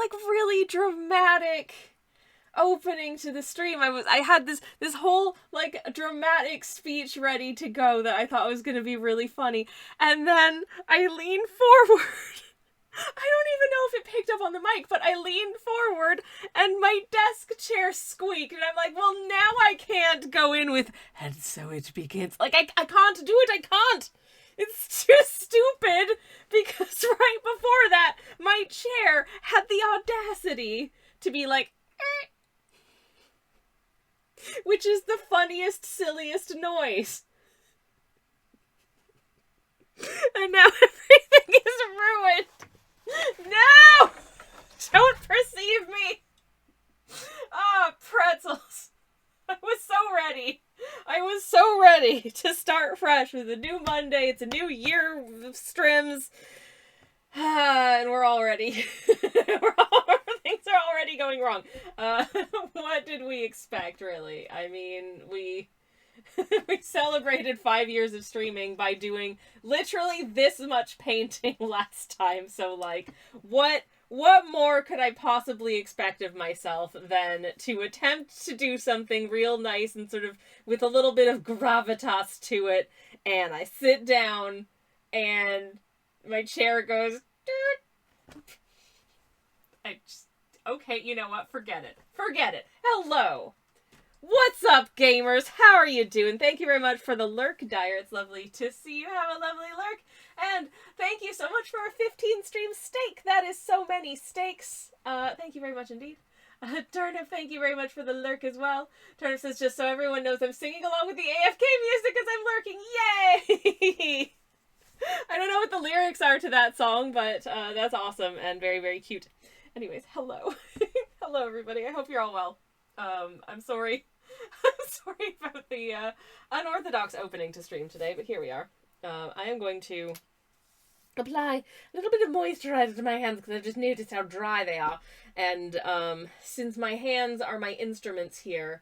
like really dramatic opening to the stream. I had this whole like dramatic speech ready to go that I thought was going to be really funny, and then I leaned forward. I don't even know if it picked up on the mic, but I leaned forward and my desk chair squeaked, and I'm like, well, now I can't go in with, and so it begins. Like, I can't do it, I can't! It's too stupid, because right before that, my chair had the audacity to be like, eh, which is the funniest, silliest noise. And now everything is ruined. No! Don't perceive me! Ah, pretzels. I was so ready. I was so ready to start fresh with a new Monday. It's a new year of strims. And we're all ready. Things are already going wrong. What did we expect, really? I mean, we celebrated 5 years of streaming by doing literally this much painting last time. So, like, what more could I possibly expect of myself than to attempt to do something real nice and sort of with a little bit of gravitas to it? And I sit down and my chair goes, I just, okay, you know what? Forget it. Hello. What's up, gamers? How are you doing? Thank you very much for the lurk, Dyer. It's lovely to see you have a lovely lurk. And thank you so much for a 15 stream steak. That is so many steaks. Thank you very much indeed. Turnip, thank you very much for the lurk as well. Turnip says, just so everyone knows, I'm singing along with the AFK music as I'm lurking. Yay! I don't know what the lyrics are to that song, but that's awesome and very, very cute. Anyways, hello. Hello, everybody. I hope you're all well. I'm sorry. I'm sorry about the unorthodox opening to stream today, but here we are. I am going to apply a little bit of moisturizer to my hands because I've just noticed how dry they are. And since my hands are my instruments here,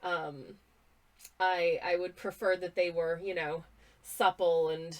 I would prefer that they were, you know, supple and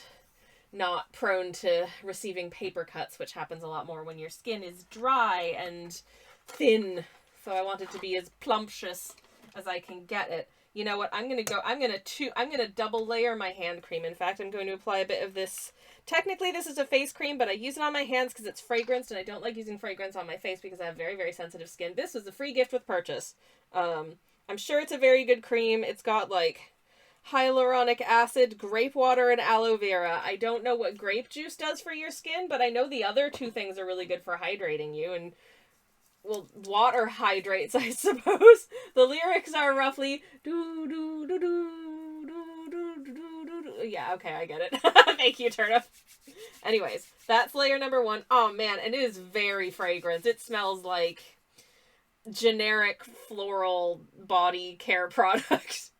not prone to receiving paper cuts, which happens a lot more when your skin is dry and thin. So I want it to be as plumptious as I can get it. You know what? I'm gonna double layer my hand cream. In fact, I'm going to apply a bit of this. Technically, this is a face cream, but I use it on my hands because it's fragranced, and I don't like using fragrance on my face because I have very, very sensitive skin. This was a free gift with purchase. I'm sure it's a very good cream. It's got, like, hyaluronic acid, grape water, and aloe vera. I don't know what grape juice does for your skin, but I know the other two things are really good for hydrating you, and well, water hydrates, I suppose. The lyrics are roughly do do do do do do do do. Yeah, okay, I get it. Thank you, Turnip. Anyways, that's layer number 1. Oh man, and it is very fragrant. It smells like generic floral body care product.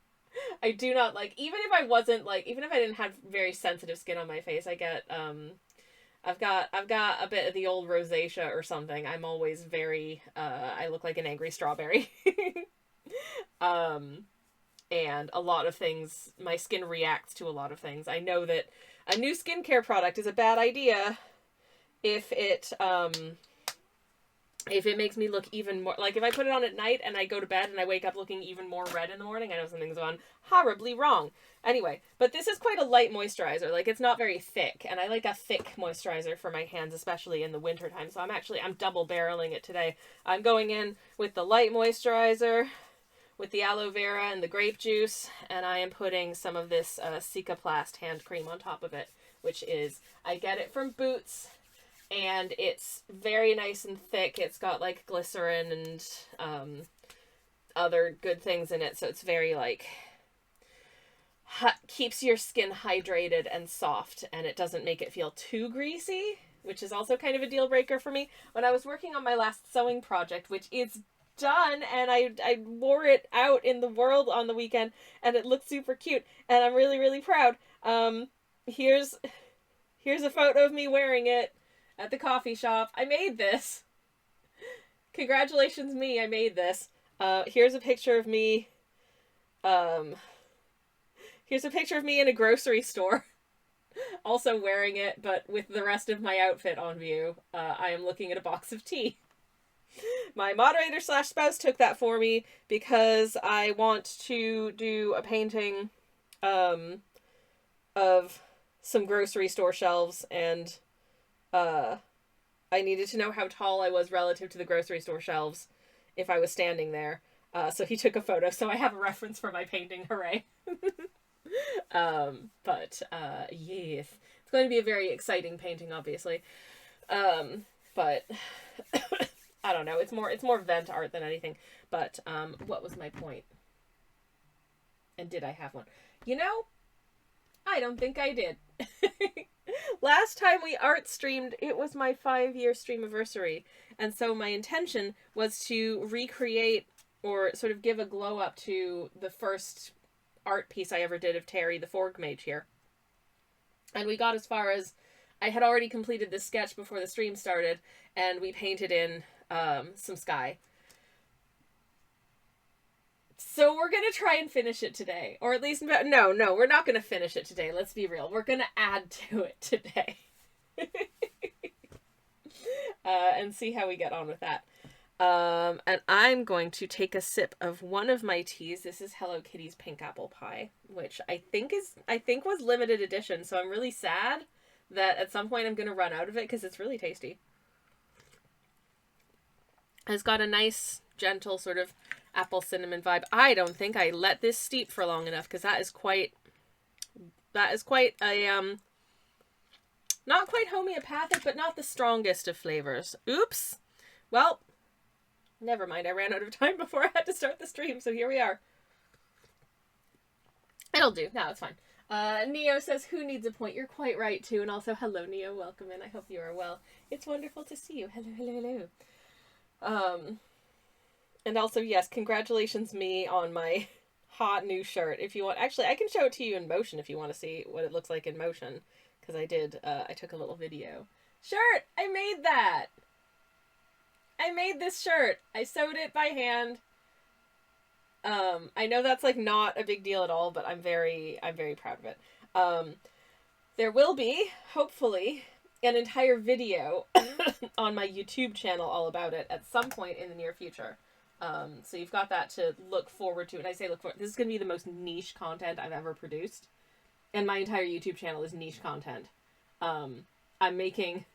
I do not like, even if I didn't have very sensitive skin on my face, I get I've got a bit of the old rosacea or something. I'm always very, I look like an angry strawberry. And a lot of things, my skin reacts to a lot of things. I know that a new skincare product is a bad idea if it makes me look even more, like if I put it on at night and I go to bed and I wake up looking even more red in the morning, I know something's gone horribly wrong. Anyway, but this is quite a light moisturizer. Like, it's not very thick, and I like a thick moisturizer for my hands, especially in the winter time. So I'm double barreling it today. I'm going in with the light moisturizer, with the aloe vera and the grape juice, and I am putting some of this Cicaplast hand cream on top of it, which is, I get it from Boots, and it's very nice and thick. It's got, like, glycerin and other good things in it, so it's very, like, keeps your skin hydrated and soft, and it doesn't make it feel too greasy, which is also kind of a deal breaker for me. When I was working on my last sewing project, which is done, and I wore it out in the world on the weekend, and it looked super cute, and I'm really, really proud. Here's a photo of me wearing it at the coffee shop. I made this. Congratulations me, I made this. Here's a picture of me, here's a picture of me in a grocery store, also wearing it, but with the rest of my outfit on view. I am looking at a box of tea. My moderator slash spouse took that for me because I want to do a painting of some grocery store shelves, and I needed to know how tall I was relative to the grocery store shelves if I was standing there. So he took a photo, so I have a reference for my painting. Hooray. But yes, it's going to be a very exciting painting, obviously. But I don't know. It's more vent art than anything. But what was my point? And did I have one? You know, I don't think I did. Last time we art streamed, it was my 5-year streamiversary. And so my intention was to recreate or sort of give a glow up to the first art piece I ever did of Terry, the Forg Mage here. And we got as far as, I had already completed this sketch before the stream started, and we painted in some sky. So we're going to try and finish it today. Or at least, no, we're not going to finish it today. Let's be real. We're going to add to it today. And see how we get on with that. And I'm going to take a sip of one of my teas. This is Hello Kitty's Pink Apple Pie, which I think was limited edition. So I'm really sad that at some point I'm going to run out of it because it's really tasty. It's got a nice, gentle sort of apple cinnamon vibe. I don't think I let this steep for long enough because that is quite a not quite homeopathic, but not the strongest of flavors. Oops. Well, never mind. I ran out of time before I had to start the stream, so here we are. It'll do. No, it's fine. Neo says, who needs a point? You're quite right, too. And also, hello, Neo. Welcome in. I hope you are well. It's wonderful to see you. Hello. And also, yes, congratulations me on my hot new shirt. If you want, actually, I can show it to you in motion if you want to see what it looks like in motion. Because I took a little video. Shirt! I made that! I made this shirt. I sewed it by hand. I know that's like not a big deal at all, but I'm very proud of it. There will be, hopefully, an entire video on my YouTube channel all about it at some point in the near future. So you've got that to look forward to. And I say look forward. This is going to be the most niche content I've ever produced. And my entire YouTube channel is niche content. I'm making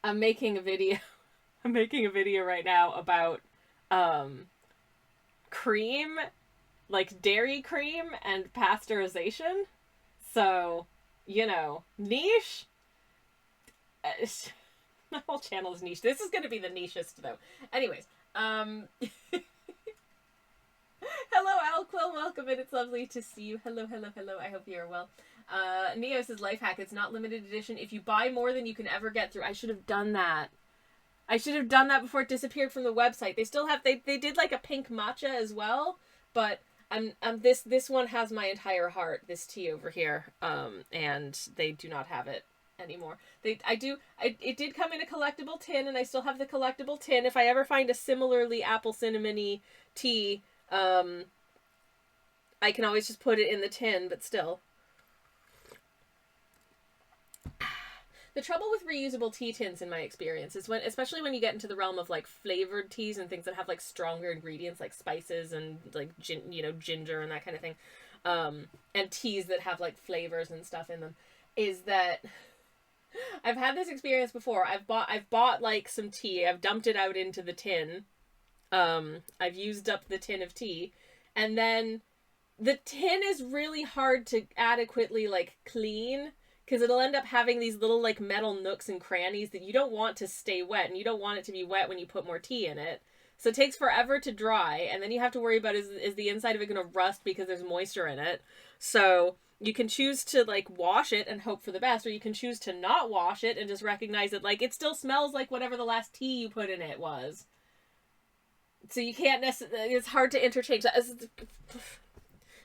a video. I'm making a video right now about cream, like dairy cream and pasteurization. So, you know, niche. My whole channel is niche. This is going to be the nichest, though. Anyways, hello, Alquill. Welcome in. It's lovely to see you. Hello. I hope you are well. Neo says, life hack. It's not limited edition. If you buy more than you can ever get through. I should have done that. I should have done that before it disappeared from the website. They still have, they did like a pink matcha as well, but this one has my entire heart, this tea over here, and they do not have it anymore. It did come in a collectible tin, and I still have the collectible tin. If I ever find a similarly apple cinnamony tea, I can always just put it in the tin, but still. The trouble with reusable tea tins, in my experience, is especially when you get into the realm of like flavored teas and things that have like stronger ingredients like spices and like ginger and that kind of thing, and teas that have like flavors and stuff in them, is that I've had this experience before. I've bought like some tea. I've dumped it out into the tin. I've used up the tin of tea, and then the tin is really hard to adequately like clean. Because it'll end up having these little, like, metal nooks and crannies that you don't want to stay wet. And you don't want it to be wet when you put more tea in it. So it takes forever to dry. And then you have to worry about, is the inside of it going to rust because there's moisture in it? So you can choose to, like, wash it and hope for the best. Or you can choose to not wash it and just recognize that, like, it still smells like whatever the last tea you put in it was. So you can't necessarily... It's hard to interchange.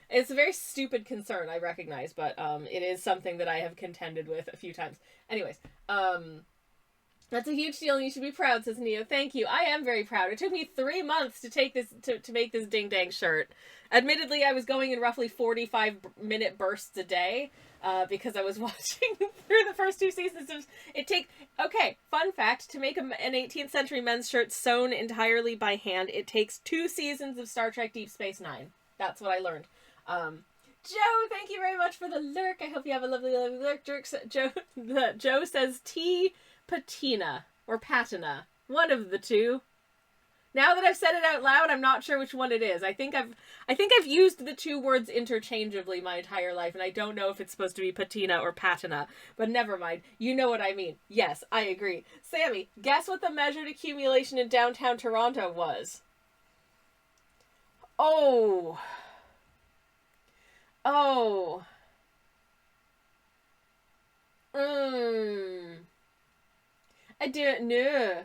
It's a very stupid concern, I recognize, but it is something that I have contended with a few times. Anyways, that's a huge deal and you should be proud, says Neo. Thank you. I am very proud. It took me 3 months to take this to make this ding dang shirt. Admittedly, I was going in roughly 45-minute bursts a day, because I was watching through the first 2 seasons of okay, fun fact, to make an 18th century men's shirt sewn entirely by hand, it takes 2 seasons of Star Trek Deep Space Nine. That's what I learned. Joe, thank you very much for the lurk. I hope you have a lovely, lovely lurk. Joe says T patina or patina. One of the two. Now that I've said it out loud, I'm not sure which one it is. I think I've used the 2 words interchangeably my entire life, and I don't know if it's supposed to be patina or patina. But never mind. You know what I mean. Yes, I agree. Sammy, guess what the measured accumulation in downtown Toronto was? Oh. I don't know.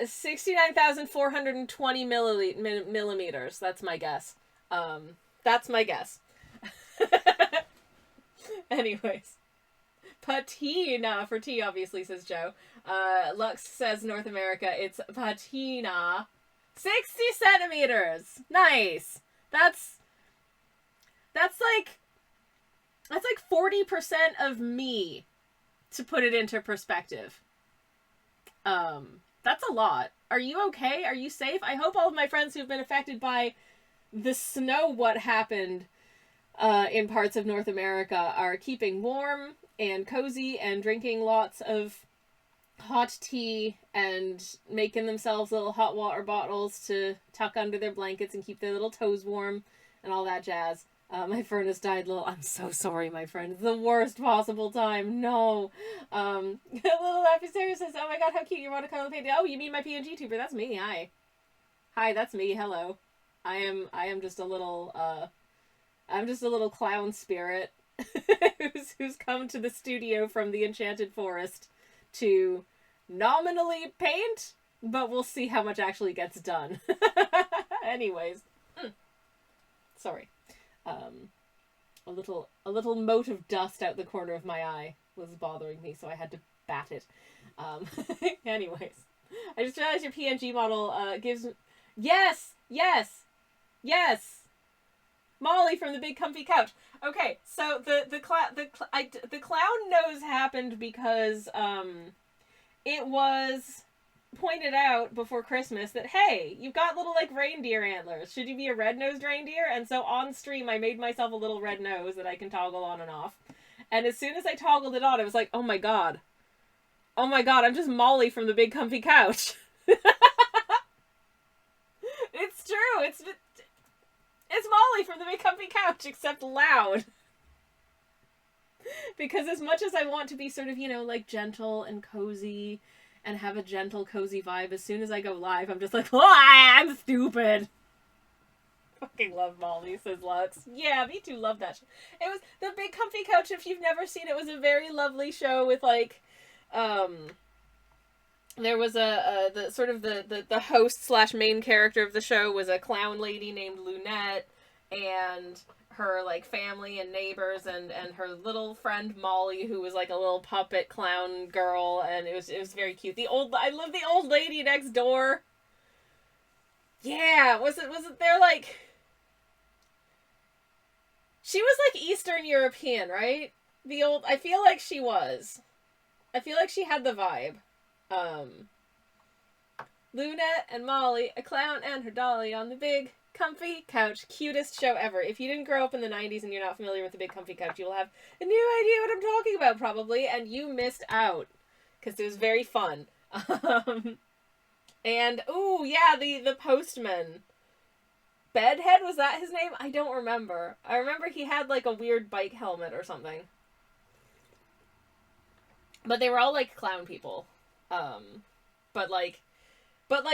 69,420 millimeters. That's my guess. That's my guess. Anyways. Patina for T, obviously, says Joe. Lux says North America. It's patina. 60 centimeters. Nice. That's like 40% of me, to put it into perspective. That's a lot. Are you okay? Are you safe? I hope all of my friends who've been affected by the snow, what happened in parts of North America, are keeping warm and cozy and drinking lots of hot tea and making themselves little hot water bottles to tuck under their blankets and keep their little toes warm and all that jazz. My furnace died I'm so sorry, my friend. It's the worst possible time. No. Little Lappy Sarah says, oh my god, how cute your watercolor painting. Oh, you mean my PNG tuber? That's me. Hi. Hi, that's me. Hello. I am just a little, I'm just a little clown spirit who's come to the studio from the Enchanted Forest to nominally paint, but we'll see how much actually gets done. Anyways. Sorry. A little mote of dust out the corner of my eye was bothering me, so I had to bat it. Anyways. I just realized your PNG model, gives... Yes! Molly from the Big Comfy Couch. Okay, so the clown nose happened because, it was pointed out before Christmas that, hey, you've got little, reindeer antlers. Should you be a red-nosed reindeer? And so on stream, I made myself a little red nose that I can toggle on and off. And as soon as I toggled it on, I was like, oh my god, I'm just Molly from the Big Comfy Couch. It's true. It's Molly from the Big Comfy Couch, except loud. Because as much as I want to be sort of, gentle and cozy and have a gentle, cozy vibe, as soon as I go live, I'm just like, oh, I'm stupid. Fucking love Molly, says Lux. Yeah, me too, love that show. It was the Big Comfy Couch. If you've never seen it, was a very lovely show with, there was the host / main character of the show was a clown lady named Lunette, and her family and neighbors and her little friend Molly, who was a little puppet clown girl, and it was very cute. I love the old lady next door. Yeah, was it there she was Eastern European, right? I feel like she was. I feel like she had the vibe. Lunette and Molly, a clown and her dolly on the Big Comfy Couch. Cutest show ever. If you didn't grow up in the 90s and you're not familiar with the Big Comfy Couch, you will have a new idea what I'm talking about, probably, and you missed out. Because it was very fun. And, ooh, yeah, the postman. Bedhead, was that his name? I don't remember. I remember he had, a weird bike helmet or something. But they were all, clown people. But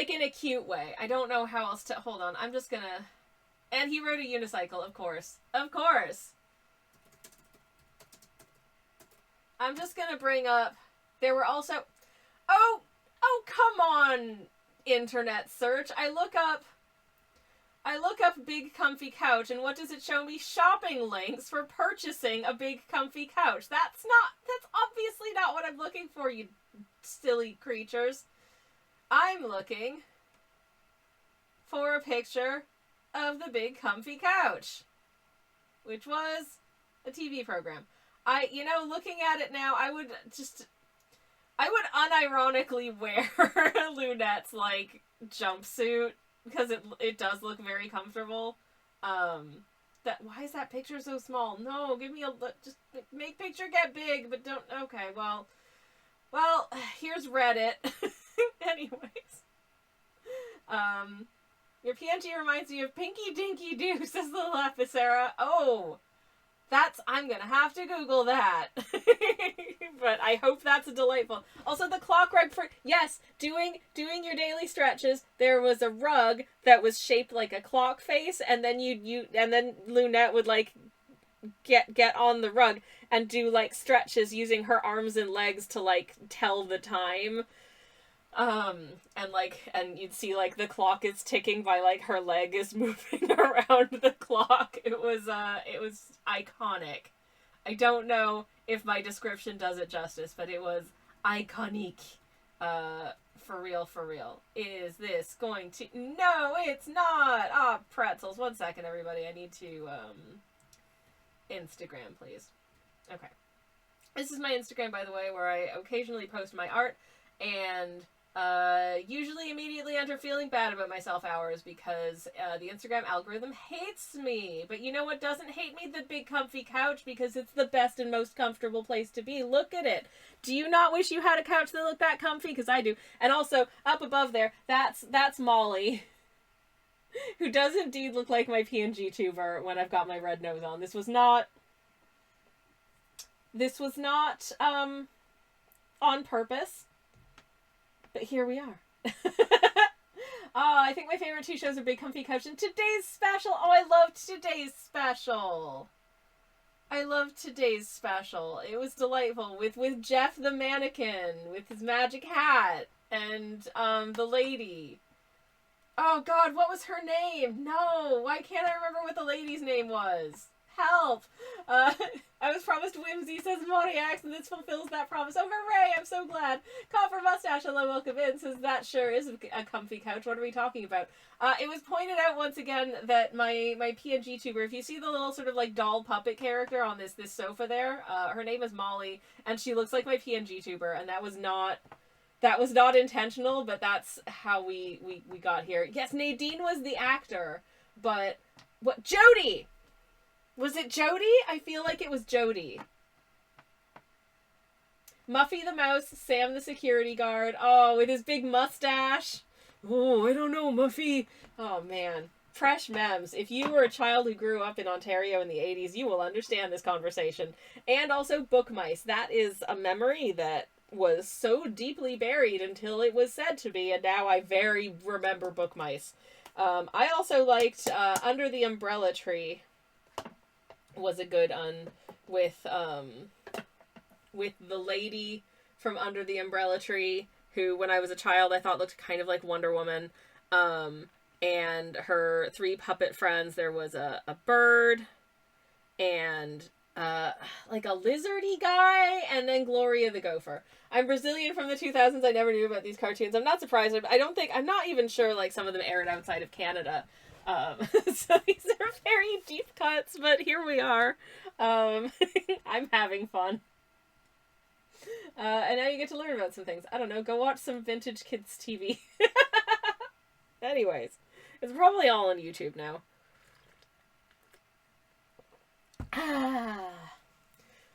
in a cute way. I don't know how else to... Hold on, I'm just gonna... And he rode a unicycle, of course. Of course! I'm just gonna bring up... There were also... Oh, come on, internet search. I look up Big Comfy Couch, and what does it show me? Shopping links for purchasing a Big Comfy Couch. That's obviously not what I'm looking for, you silly creatures. I'm looking for a picture of the Big Comfy Couch. which was a TV program. Looking at it now, I would unironically wear Lunette's, like, jumpsuit, because it does look very comfortable. Why is that picture so small? No, just make picture get big, but don't, okay, well, here's Reddit. Anyways. Your PNG reminds me of Pinky Dinky Doo, says the Lapicera. Oh, I'm gonna have to Google that. But I hope that's delightful. Also, the clock rug yes, doing your daily stretches, there was a rug that was shaped like a clock face, and then and then Lunette would, like, get on the rug and do, like, stretches using her arms and legs to, like, tell the time. And you'd see, like, the clock is ticking by, like, her leg is moving around the clock. It was iconic. I don't know if my description does it justice, but it was iconic. For real. Is this going to... No, it's not! Ah, pretzels. 1 second, everybody. I need to, Instagram, please. Okay. This is my Instagram, by the way, where I occasionally post my art, and usually immediately enter feeling bad about myself hours, because the Instagram algorithm hates me. But you know what doesn't hate me? The big comfy couch, because it's the best and most comfortable place to be. Look at it. Do you not wish you had a couch that looked that comfy? Because I do. And also, up above there, that's Molly, who does indeed look like my PNG tuber when I've got my red nose on. This was not on purpose. But here we are. I think my favorite 2 shows are Big Comfy Couch and Today's Special. Oh, I loved Today's Special. It was delightful with Jeff the mannequin with his magic hat and the lady. Oh God, what was her name? No, why can't I remember what the lady's name was? Help! I was promised whimsy, says Moriax, and this fulfills that promise. Oh, hooray! I'm so glad. Copper Mustache, hello, welcome in, says that sure is a comfy couch. What are we talking about? It was pointed out once again that my PNG tuber, if you see the little sort of, like, doll puppet character on this sofa there, her name is Molly, and she looks like my PNG tuber, and that was not intentional, but that's how we got here. Yes, Nadine was the actor, but what? Jody! Was it Jody? I feel like it was Jody. Muffy the mouse, Sam the security guard. Oh, with his big mustache. Oh, I don't know, Muffy. Oh, man. Fresh memes. If you were a child who grew up in Ontario in the 80s, you will understand this conversation. And also book mice. That is a memory that was so deeply buried until it was said to be, and now I very remember book mice. I also liked Under the Umbrella Tree. Was a good with the lady from Under the Umbrella Tree, who when I was a child I thought looked kind of like Wonder Woman, and her 3 puppet friends. There was a bird and like a lizardy guy, and then Gloria the gopher. I'm Brazilian from the 2000s. I never knew about these cartoons. I'm not surprised. I'm not even sure, like, some of them aired outside of Canada. So these are very deep cuts, but here we are. I'm having fun. And now you get to learn about some things. I don't know, go watch some vintage kids TV. Anyways, it's probably all on YouTube now.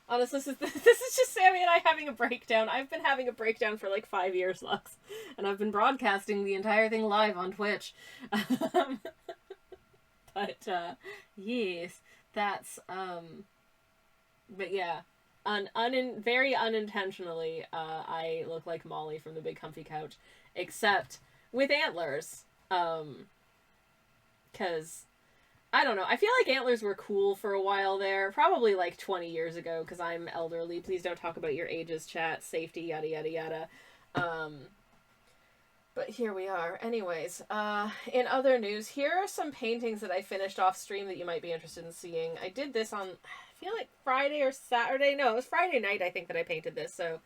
Honestly, this is just Sammy and I having a breakdown. I've been having a breakdown for like 5 years, Lux. And I've been broadcasting the entire thing live on Twitch. But, yes, that's, but yeah, very unintentionally, I look like Molly from the Big Comfy Couch, except with antlers, 'cause, I don't know, I feel like antlers were cool for a while there, probably like 20 years ago, 'cause I'm elderly. Please don't talk about your ages, chat, safety, yada yada yada. But here we are. Anyways, in other news, here are some paintings that I finished off stream that you might be interested in seeing. I did this on, I feel like Friday or Saturday. No, it was Friday night, I think, that I painted this. So,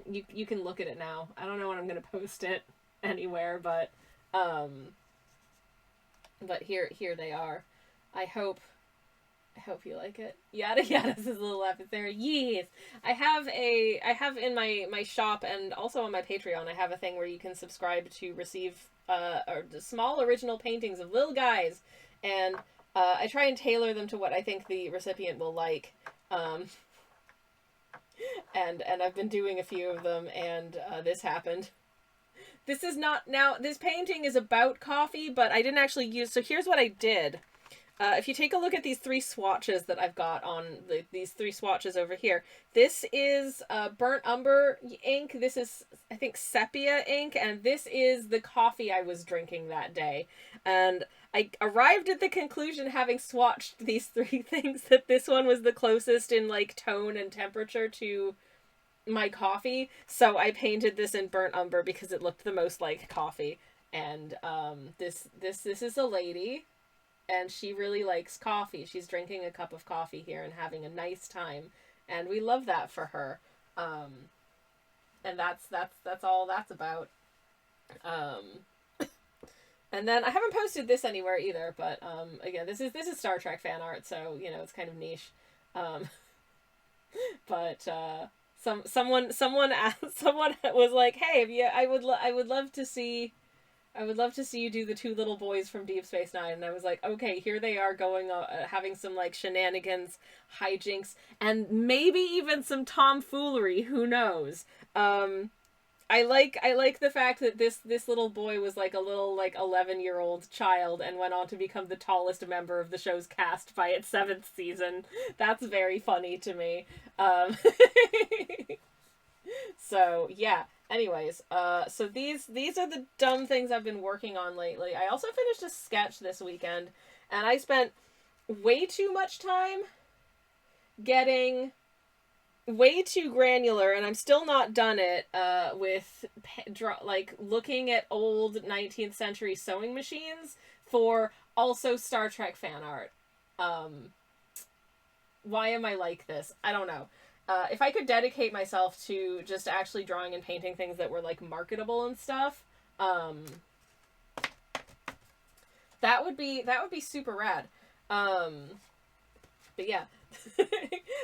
you can look at it now. I don't know when I'm going to post it anywhere, but here they are. I hope I hope you like it. Yada yada says a little laugh there. Yes. I have in my shop and also on my Patreon, I have a thing where you can subscribe to receive small original paintings of little guys, and I try and tailor them to what I think the recipient will like. And I've been doing a few of them, and this happened. This is not, now this painting is about coffee, but I didn't actually use, so here's what I did. If you take a look at these three swatches that I've got on these three swatches over here, this is burnt umber ink, this is, I think, sepia ink, and this is the coffee I was drinking that day. And I arrived at the conclusion, having swatched these three things, that this one was the closest in, like, tone and temperature to my coffee. So I painted this in burnt umber because it looked the most like coffee. And this is a lady, and she really likes coffee. She's drinking a cup of coffee here and having a nice time, and we love that for her. And that's all that's about. And then I haven't posted this anywhere either, but again, this is Star Trek fan art, so you know it's kind of niche. But someone was like, "Hey, I would love to see you do the two little boys from Deep Space Nine." And I was like, okay, here they are going, having some, like, shenanigans, hijinks, and maybe even some tomfoolery, who knows. I like the fact that this little boy was, like, a little, like, 11-year-old child and went on to become the tallest member of the show's cast by its 7th season. That's very funny to me. So, yeah. Anyways, so these are the dumb things I've been working on lately. I also finished a sketch this weekend, and I spent way too much time getting way too granular, and I'm still not done it, with, like, looking at old 19th century sewing machines for also Star Trek fan art. Why am I like this? I don't know. If I could dedicate myself to just actually drawing and painting things that were, like, marketable and stuff, that would be super rad. But yeah.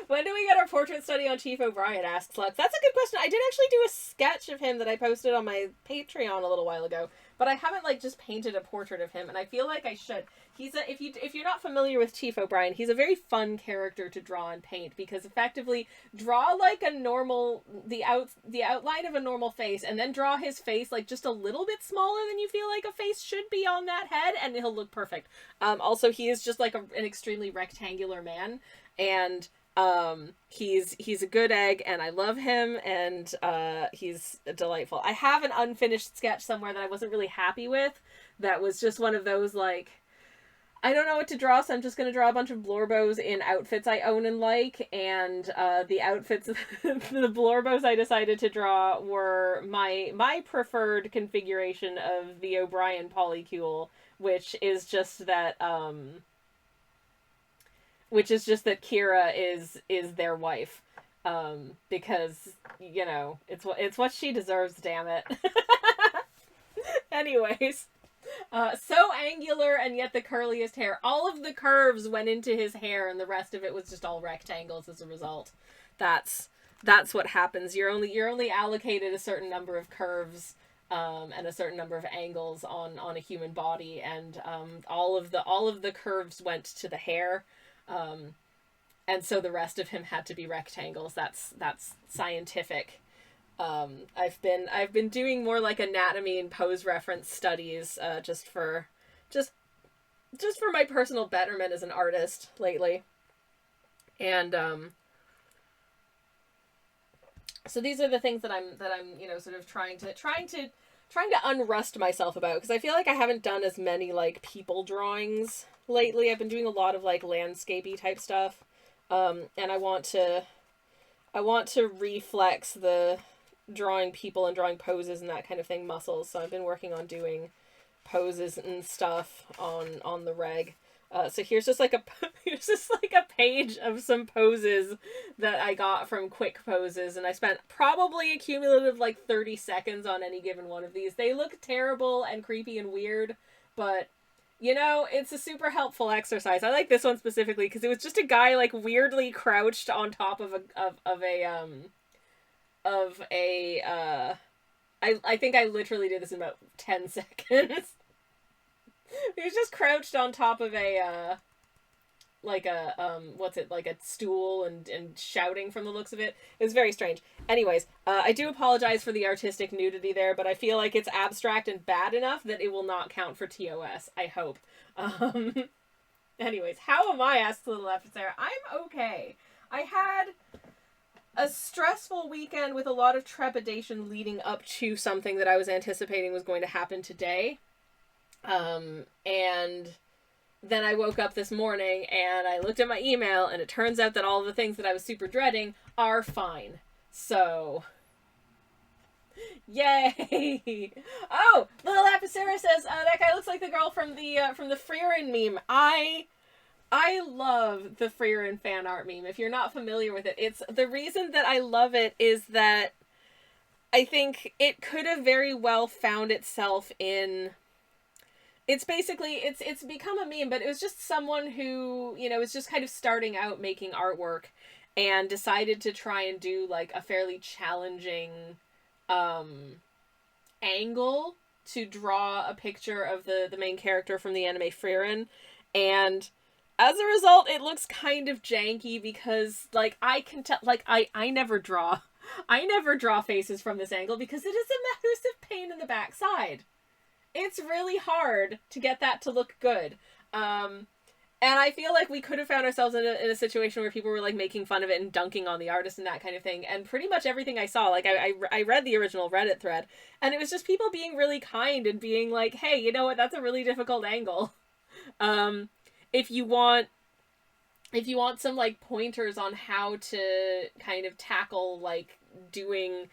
When do we get our portrait study on Chief O'Brien, asks Lux. That's a good question. I did actually do a sketch of him that I posted on my Patreon a little while ago, but I haven't, like, just painted a portrait of him, and I feel like I should. He's if you're not familiar with Chief O'Brien, he's a very fun character to draw and paint, because effectively draw, like, a normal, the outline of a normal face, and then draw his face, like, just a little bit smaller than you feel like a face should be on that head, and he'll look perfect. Also, he is just, like, an extremely rectangular man, and he's a good egg, and I love him, and he's delightful. I have an unfinished sketch somewhere that I wasn't really happy with, that was just one of those, like, I don't know what to draw, so I'm just going to draw a bunch of Blorbos in outfits I own and like, and the outfits, the Blorbos I decided to draw were my preferred configuration of the O'Brien polycule, which is just that Kira is their wife, because, you know, it's what she deserves, damn it. Anyways, so angular and yet the curliest hair. All of the curves went into his hair, and the rest of it was just all rectangles as a result. That's what happens. You're only allocated a certain number of curves, and a certain number of angles on a human body, and all of the curves went to the hair. And so the rest of him had to be rectangles. That's scientific. I've been doing more, like, anatomy and pose reference studies, just for my personal betterment as an artist lately. And so these are the things that I'm you know, sort of trying to unrust myself about, because I feel like I haven't done as many, like, people drawings lately. I've been doing a lot of, like, landscapey type stuff, and I want to reflex the drawing people and drawing poses and that kind of thing muscles. So I've been working on doing poses and stuff on the reg. So here's just like a page of some poses that I got from Quick Poses, and I spent probably a cumulative, like, 30 seconds on any given one of these. They look terrible and creepy and weird, but You know, it's a super helpful exercise. I like this one specifically because it was just a guy like weirdly crouched on top of a I think I literally did this in about 10 seconds. He was just crouched on top of a like a what's it, like a stool, and shouting from the looks of it. It was very strange. Anyways, I do apologize for the artistic nudity there, but I feel like it's abstract and bad enough that it will not count for TOS, I hope. um Anyways, how am I, asked the little Sarah. I'm okay. I had a stressful weekend with a lot of trepidation leading up to something that I was anticipating was going to happen today. And then I woke up this morning and I looked at my email, and it turns out that all of the things that I was super dreading are fine. So, yay! Oh, little Apicera says that guy looks like the girl from the Frieren meme. I love the Frieren fan art meme. If you're not familiar with it, it's the reason that I love it is that I think it could have very well found itself in. It's basically it's become a meme, but it was just someone who, you know, was just kind of starting out making artwork and decided to try and do like a fairly challenging angle to draw a picture of the main character from the anime Frieren, and as a result it looks kind of janky because like I can tell, like I never draw faces from this angle because it is a massive pain in the backside. It's really hard to get that to look good. And I feel like we could have found ourselves in a situation where people were like making fun of it and dunking on the artist and that kind of thing. And pretty much everything I saw, like I read the original Reddit thread, and it was just people being really kind and being like, hey, you know what, that's a really difficult angle. If you want some like pointers on how to kind of tackle like doing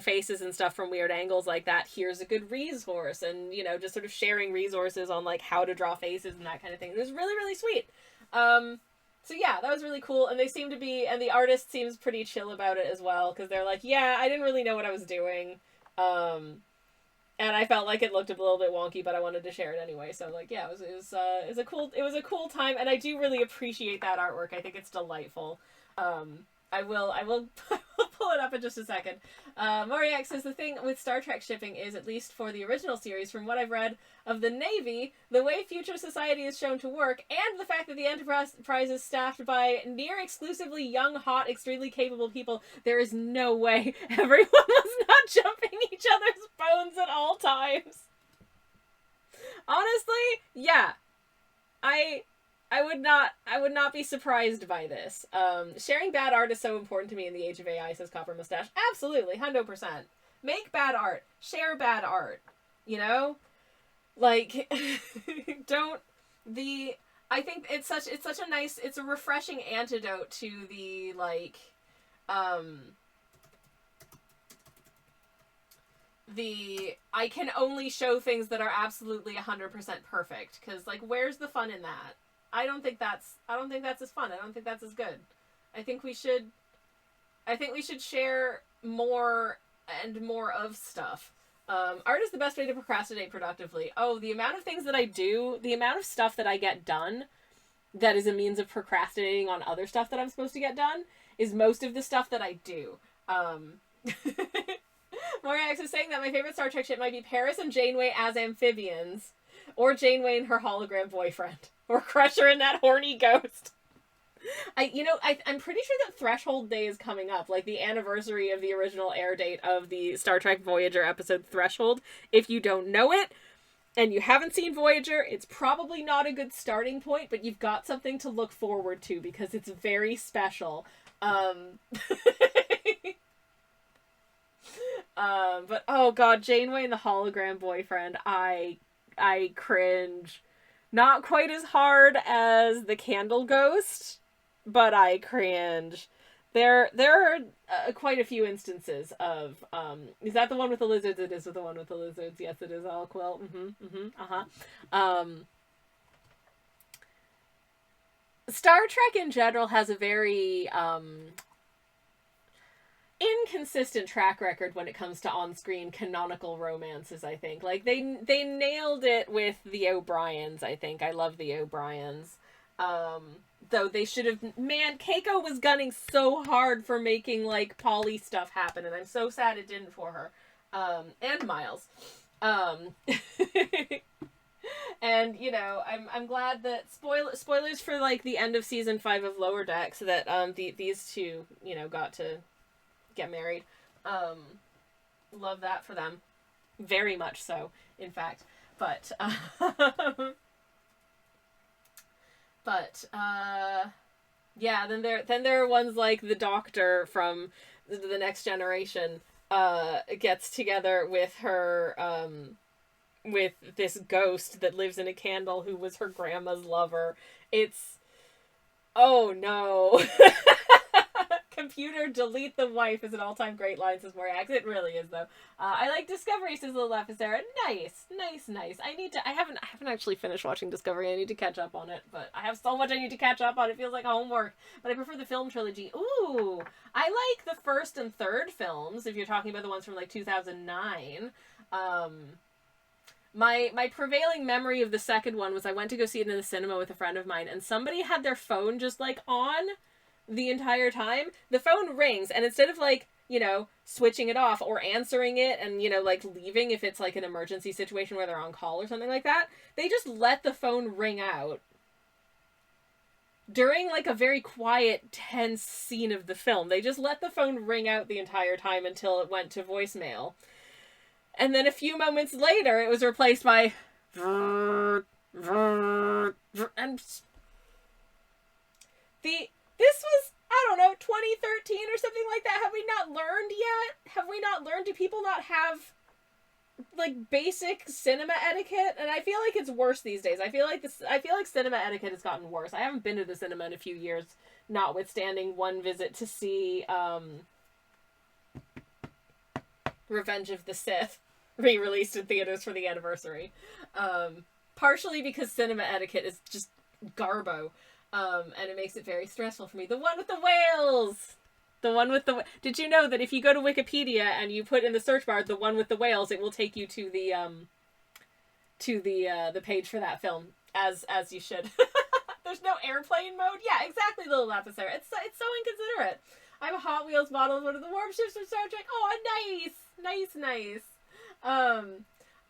faces and stuff from weird angles like that, here's a good resource. And, you know, just sort of sharing resources on like how to draw faces and that kind of thing. It was really, really sweet. So yeah, that was really cool. And they seem to be, and the artist seems pretty chill about it as well, because they're like, yeah, I didn't really know what I was doing. And I felt like it looked a little bit wonky, but I wanted to share it anyway. So like, yeah, it was a cool time, and I do really appreciate that artwork. I think it's delightful. I will pull it up in just a second. Moriak says the thing with Star Trek shipping is, at least for the original series, from what I've read of the Navy, the way future society is shown to work, and the fact that the Enterprise is staffed by near exclusively young, hot, extremely capable people, there is no way everyone was not jumping each other's bones at all times. Honestly, yeah. I would not be surprised by this. Sharing bad art is so important to me in the age of AI, says Copper Mustache. Absolutely, 100%. Make bad art. Share bad art. You know? Like, I think it's such a nice, it's a refreshing antidote to the, like, I can only show things that are absolutely 100% perfect. Because, like, where's the fun in that? I don't think that's as fun. I don't think that's as good. I think we should share more and more of stuff. Art is the best way to procrastinate productively. Oh, the amount of things that I do, the amount of stuff that I get done that is a means of procrastinating on other stuff that I'm supposed to get done is most of the stuff that I do. Moriax is saying that my favorite Star Trek ship might be Paris and Janeway as amphibians, or Janeway and her hologram boyfriend, or Crusher and that horny ghost. I'm pretty sure that Threshold Day is coming up, like the anniversary of the original air date of the Star Trek Voyager episode Threshold. If you don't know it, and you haven't seen Voyager, it's probably not a good starting point, but you've got something to look forward to, because it's very special. But oh god, Janeway and the hologram boyfriend, I cringe. Not quite as hard as the Candle Ghost, but I cringe. There are quite a few instances of, is that the one with the lizards? It is with the one with the lizards. Yes, it is, all Quill. Star Trek in general has a very, inconsistent track record when it comes to on-screen canonical romances, I think. Like, they nailed it with the O'Briens, I think. I love the O'Briens. Though they should have... Man, Keiko was gunning so hard for making, like, poly stuff happen, and I'm so sad it didn't for her. And Miles. And, you know, I'm glad that... Spoilers for, like, the end of season 5 of Lower Decks, that, these two, you know, got to get married. Love that for them. Very much so, in fact. But, yeah, then there are ones like the Doctor from the Next Generation, gets together with her, with this ghost that lives in a candle who was her grandma's lover. It's... Oh, no. Computer, delete the wife is an all-time great line, says Moriax. It really is, though. I like Discovery, says Little F. Sarah. Nice. I haven't actually finished watching Discovery. I need to catch up on it, but I have so much I need to catch up on. It feels like homework. But I prefer the film trilogy. Ooh, I like the first and third films, if you're talking about the ones from, like, 2009. My prevailing memory of the second one was I went to go see it in the cinema with a friend of mine, and somebody had their phone just, like, on the entire time. The phone rings, and instead of, like, you know, switching it off or answering it and, you know, like, leaving if it's, like, an emergency situation where they're on call or something like that, they just let the phone ring out during, like, a very quiet, tense scene of the film. They just let the phone ring out the entire time until it went to voicemail. And then a few moments later, it was replaced by... And... This was, I don't know, 2013 or something like that. Have we not learned yet? Have we not learned? Do people not have, like, basic cinema etiquette? And I feel like it's worse these days. I feel like cinema etiquette has gotten worse. I haven't been to the cinema in a few years, notwithstanding one visit to see Revenge of the Sith, re-released in theaters for the anniversary. Partially because cinema etiquette is just garbo. And it makes it very stressful for me. The one with the whales! Did you know that if you go to Wikipedia and you put in the search bar the one with the whales, it will take you to the page for that film, as you should. There's no airplane mode? Yeah, exactly, Little Lapicera. It's so inconsiderate. I have a Hot Wheels model of one of the warp ships from Star Trek. Oh, nice.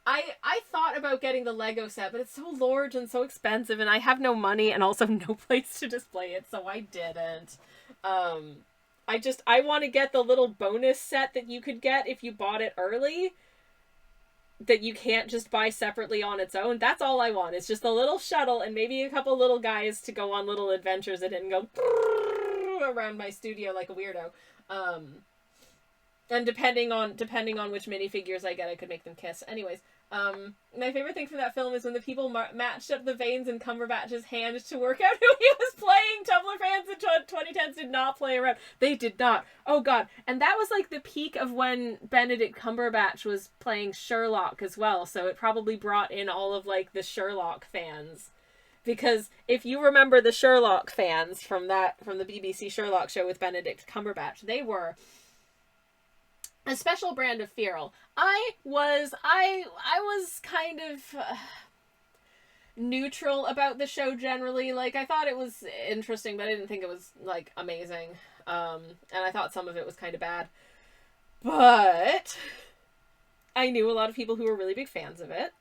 I thought about getting the Lego set, but it's so large and so expensive, and I have no money and also no place to display it, so I didn't. I want to get the little bonus set that you could get if you bought it early, that you can't just buy separately on its own. That's all I want. It's just a little shuttle and maybe a couple little guys to go on little adventures in it and go around my studio like a weirdo. And depending on which minifigures I get, I could make them kiss. Anyways, my favorite thing from that film is when the people matched up the veins in Cumberbatch's hand to work out who he was playing. Tumblr fans in 2010s did not play around. They did not. Oh, God. And that was, like, the peak of when Benedict Cumberbatch was playing Sherlock as well, so it probably brought in all of, like, the Sherlock fans. Because if you remember the Sherlock fans from the BBC Sherlock show with Benedict Cumberbatch, they were a special brand of feral. I was kind of neutral about the show generally. Like, I thought it was interesting, but I didn't think it was, like, amazing. And I thought some of it was kind of bad. But I knew a lot of people who were really big fans of it.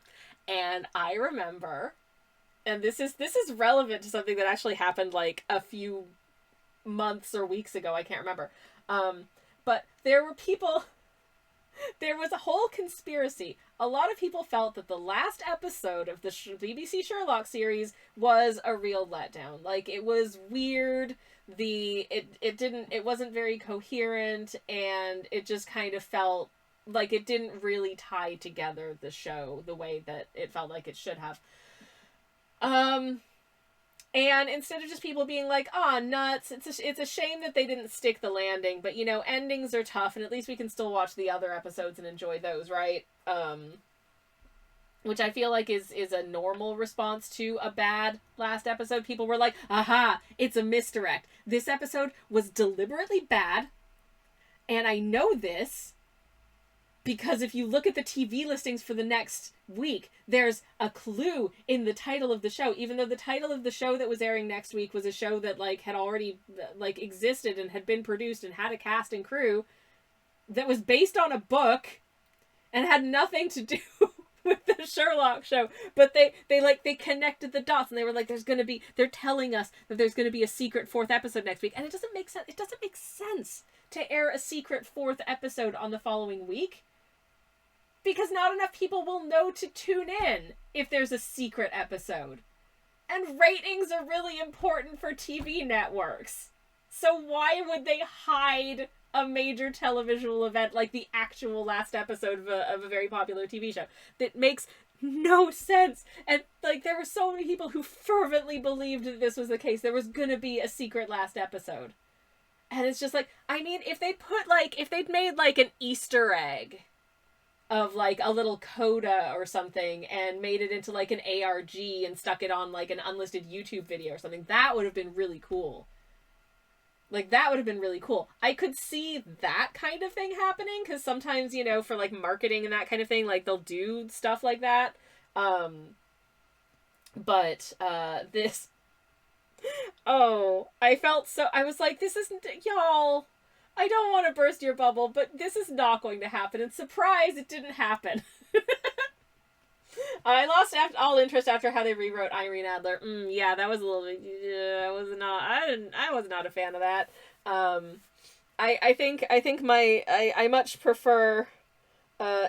And I remember, and this is relevant to something that actually happened, like, a few months or weeks ago. I can't remember. But there was a whole conspiracy. A lot of people felt that the last episode of the BBC Sherlock series was a real letdown. Like, it was weird. It wasn't very coherent, and it just kind of felt like it didn't really tie together the show the way that it felt like it should have. And instead of just people being like, "Aw, nuts," it's a shame that they didn't stick the landing, but, you know, endings are tough, and at least we can still watch the other episodes and enjoy those, right? Which I feel like is a normal response to a bad last episode. People were like, "Aha, it's a misdirect. This episode was deliberately bad, And I know this because if you look at the TV listings for the next week, there's a clue in the title of the show, even though the title of the show that was airing next week was a show that like had already like existed and had been produced and had a cast and crew that was based on a book and had nothing to do with the Sherlock show. But they connected the dots, and they were like, they're telling us that there's gonna be a secret fourth episode next week. And it doesn't make sense. It doesn't make sense to air a secret fourth episode on the following week, because not enough people will know to tune in if there's a secret episode. And ratings are really important for TV networks. So why would they hide a major televisual event like the actual last episode of a very popular TV show? That makes no sense. And like, there were so many people who fervently believed that this was the case. There was gonna be a secret last episode. And it's just like, I mean, if they'd made like an Easter egg of like a little coda or something and made it into like an ARG and stuck it on like an unlisted YouTube video or something, that would have been really cool. Like, that would have been really cool. I could see that kind of thing happening, because sometimes, you know, for like marketing and that kind of thing, like they'll do stuff like that. But this, I was like, this isn't, y'all, I don't want to burst your bubble, but this is not going to happen. And surprise, it didn't happen. I lost all interest after how they rewrote Irene Adler. Yeah, that was a little bit. I was not a fan of that. I much prefer,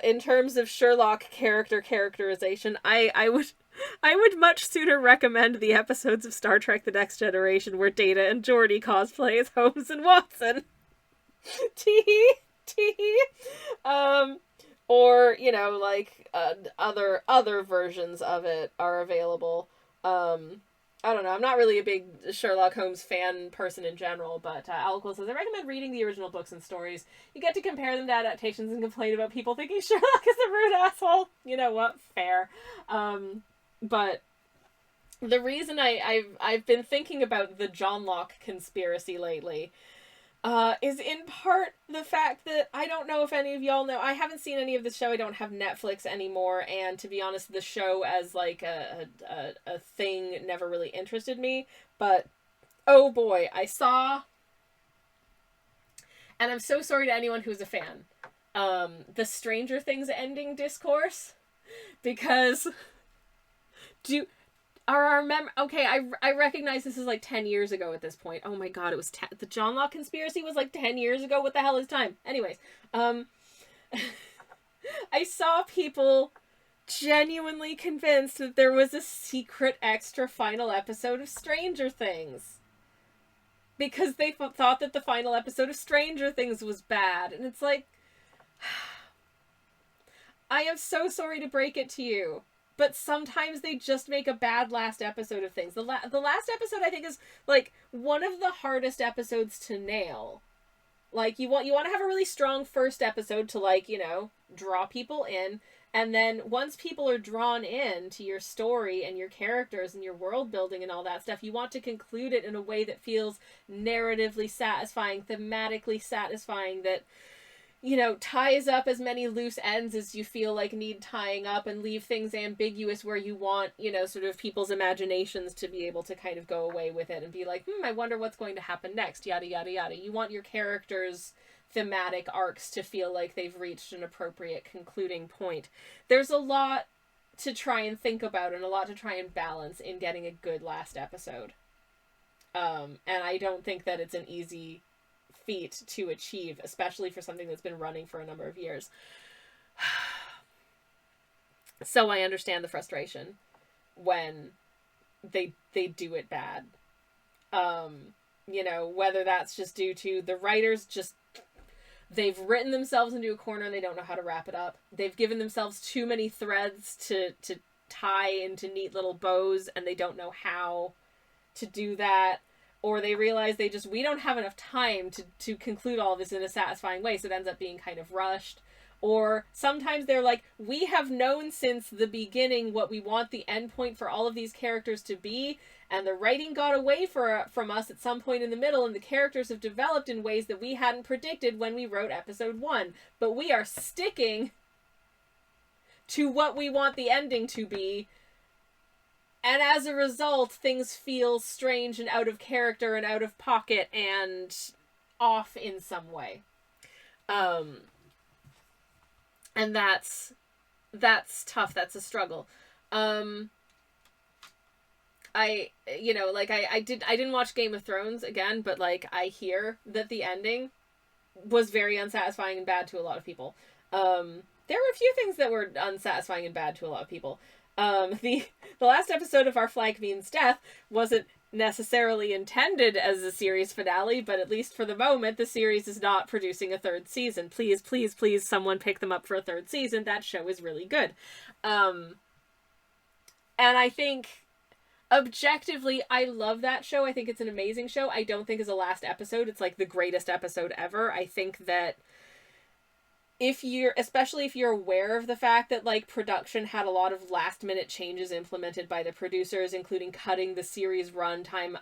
in terms of Sherlock characterization, I would much sooner recommend the episodes of Star Trek: The Next Generation where Data and Geordi cosplay as Holmes and Watson. Tee. Or, you know, like, other versions of it are available. I don't know, I'm not really a big Sherlock Holmes fan person in general, but Alquil says, I recommend reading the original books and stories. You get to compare them to adaptations and complain about people thinking Sherlock is a rude asshole. You know what? Fair. But the reason I've been thinking about the John Locke conspiracy lately is in part the fact that I don't know if any of y'all know, I haven't seen any of the show. I don't have Netflix anymore, and to be honest, the show as like a thing never really interested me. But oh boy, I saw, and I'm so sorry to anyone who's a fan, the Stranger Things ending discourse, because okay, I recognize this is like 10 years ago at this point. Oh my god, it was the John Locke conspiracy was like 10 years ago. What the hell is time? Anyways, I saw people genuinely convinced that there was a secret extra final episode of Stranger Things, because they thought that the final episode of Stranger Things was bad. And it's like, I am so sorry to break it to you, but sometimes they just make a bad last episode of things. The last episode, I think, is like one of the hardest episodes to nail. Like, you want to have a really strong first episode to, like, you know, draw people in, and then once people are drawn in to your story and your characters and your world building and all that stuff, you want to conclude it in a way that feels narratively satisfying, thematically satisfying, that, you know, ties up as many loose ends as you feel like need tying up, and leave things ambiguous where you want, you know, sort of people's imaginations to be able to kind of go away with it and be like, I wonder what's going to happen next, yada, yada, yada. You want your characters' thematic arcs to feel like they've reached an appropriate concluding point. There's a lot to try and think about and a lot to try and balance in getting a good last episode. And I don't think that it's an easy feat to achieve, especially for something that's been running for a number of years. So I understand the frustration when they do it bad. You know, whether that's just due to the writers they've written themselves into a corner and they don't know how to wrap it up. They've given themselves too many threads to tie into neat little bows, and they don't know how to do that. Or they realize we don't have enough time to conclude all of this in a satisfying way, so it ends up being kind of rushed. Or sometimes they're like, we have known since the beginning what we want the end point for all of these characters to be, and the writing got away from us at some point in the middle, and the characters have developed in ways that we hadn't predicted when we wrote episode 1. But we are sticking to what we want the ending to be, and as a result, things feel strange and out of character and out of pocket and off in some way. And that's tough. That's a struggle. I didn't watch Game of Thrones again, but like I hear that the ending was very unsatisfying and bad to a lot of people. There were a few things that were unsatisfying and bad to a lot of people. The last episode of Our Flag Means Death wasn't necessarily intended as a series finale, but at least for the moment, the series is not producing a third season. Please, please, please, someone pick them up for a third season. That show is really good. And I think, objectively, I love that show. I think it's an amazing show. I don't think as a last episode, it's like the greatest episode ever. I think that especially if you're aware of the fact that like production had a lot of last minute changes implemented by the producers, including cutting the series runtime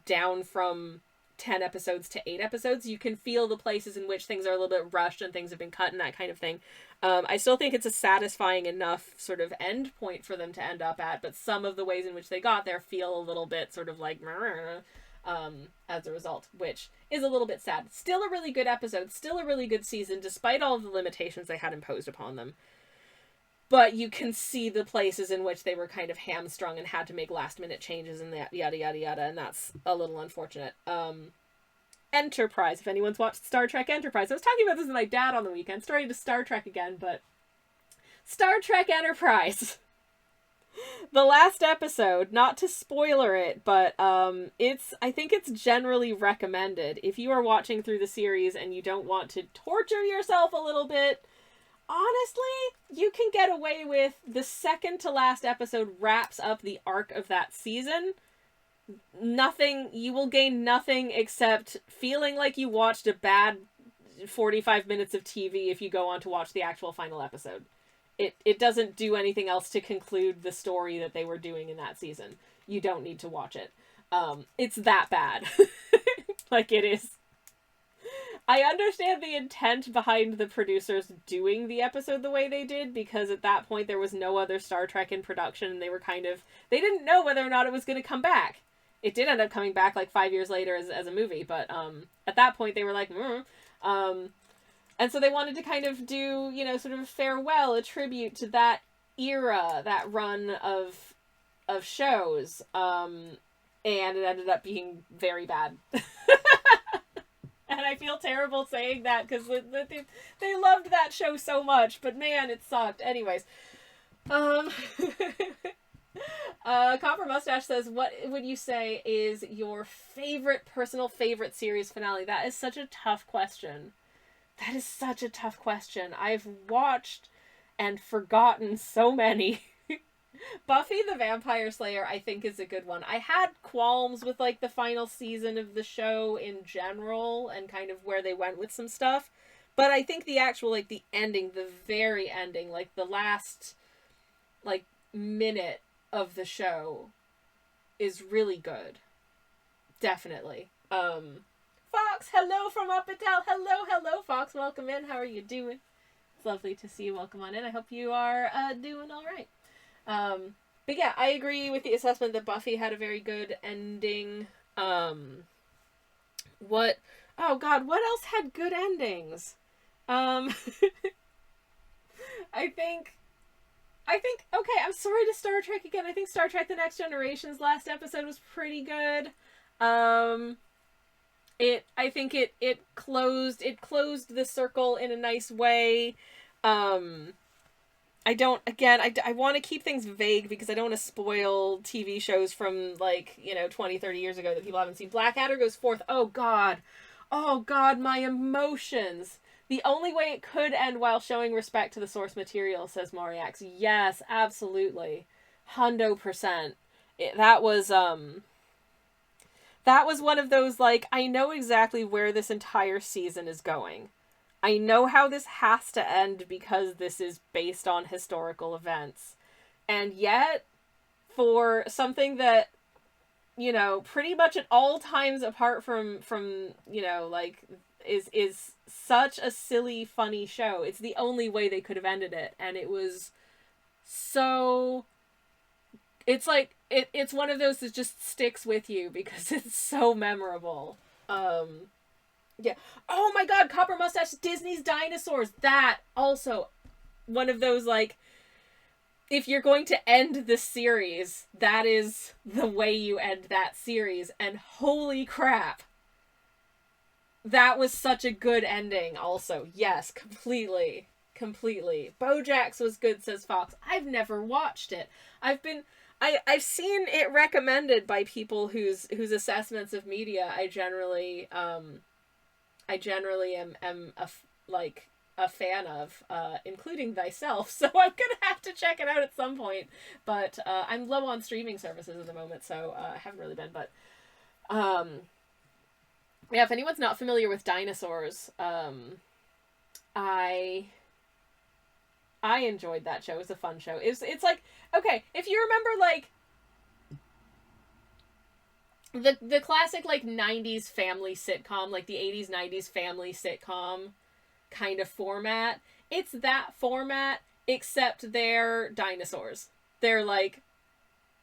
down from 10 episodes to 8 episodes, you can feel the places in which things are a little bit rushed and things have been cut and that kind of thing. I still think it's a satisfying enough sort of end point for them to end up at, but some of the ways in which they got there feel a little bit sort of like as a result, which is a little bit sad. Still a really good episode, still a really good season, despite all of the limitations they had imposed upon them. But you can see the places in which they were kind of hamstrung and had to make last minute changes and that yada yada yada, and that's a little unfortunate. Enterprise, if anyone's watched Star Trek Enterprise. I was talking about this with my dad on the weekend, starting to Star Trek again, but Star Trek Enterprise. The last episode, not to spoiler it, but I think it's generally recommended. If you are watching through the series and you don't want to torture yourself a little bit, honestly, you can get away with the second to last episode wraps up the arc of that season. You will gain nothing except feeling like you watched a bad 45 minutes of TV if you go on to watch the actual final episode. It doesn't do anything else to conclude the story that they were doing in that season. You don't need to watch it. It's that bad. Like, it is. I understand the intent behind the producers doing the episode the way they did, because at that point there was no other Star Trek in production, and they didn't know whether or not it was going to come back. It did end up coming back like 5 years later as a movie, but at that point they were like, and so they wanted to kind of do, sort of a farewell, a tribute to that era, that run of shows. And it ended up being very bad. And I feel terrible saying that because they loved that show so much, but man, it sucked. Anyways. Copper Mustache says, what would you say is your personal favorite series finale? That is such a tough question. I've watched and forgotten so many. Buffy the Vampire Slayer, I think, is a good one. I had qualms with, like, the final season of the show in general and kind of where they went with some stuff. But I think the actual, like, the ending, the very ending, like, the last, like, minute of the show is really good. Definitely. Fox, hello from Uppertown. Hello, Fox. Welcome in. How are you doing? It's lovely to see you. Welcome on in. I hope you are doing all right. But yeah, I agree with the assessment that Buffy had a very good ending. What else had good endings? I think, okay, I'm sorry to Star Trek again. I think Star Trek The Next Generation's last episode was pretty good. I think it closed the circle in a nice way. I want to keep things vague because I don't want to spoil TV shows from 20, 30 years ago that people haven't seen. Blackadder goes forth. Oh God, my emotions. The only way it could end while showing respect to the source material, says Moriax. Yes, absolutely. 100%. That was one of those, I know exactly where this entire season is going. I know how this has to end because this is based on historical events. And yet, for something that, you know, pretty much at all times apart from you know, like, is such a silly, funny show, it's the only way they could have ended it. And it was so... It's like, it's one of those that just sticks with you because it's so memorable. Yeah. Oh my god, Copper Mustache, Disney's Dinosaurs. That also one of those, like, if you're going to end the series, that is the way you end that series. And holy crap, that was such a good ending also. Yes, completely. Completely. BoJack's was good, says Fox. I've never watched it. I've seen it recommended by people whose assessments of media I generally am a fan of, including thyself. So I'm gonna have to check it out at some point. But I'm low on streaming services at the moment, so I haven't really been. But yeah, if anyone's not familiar with dinosaurs, I enjoyed that show. It was a fun show. It's like, okay, if you remember, like, the classic, like, 90s family sitcom, like the 80s 90s family sitcom kind of format, it's that format, except they're dinosaurs. They're like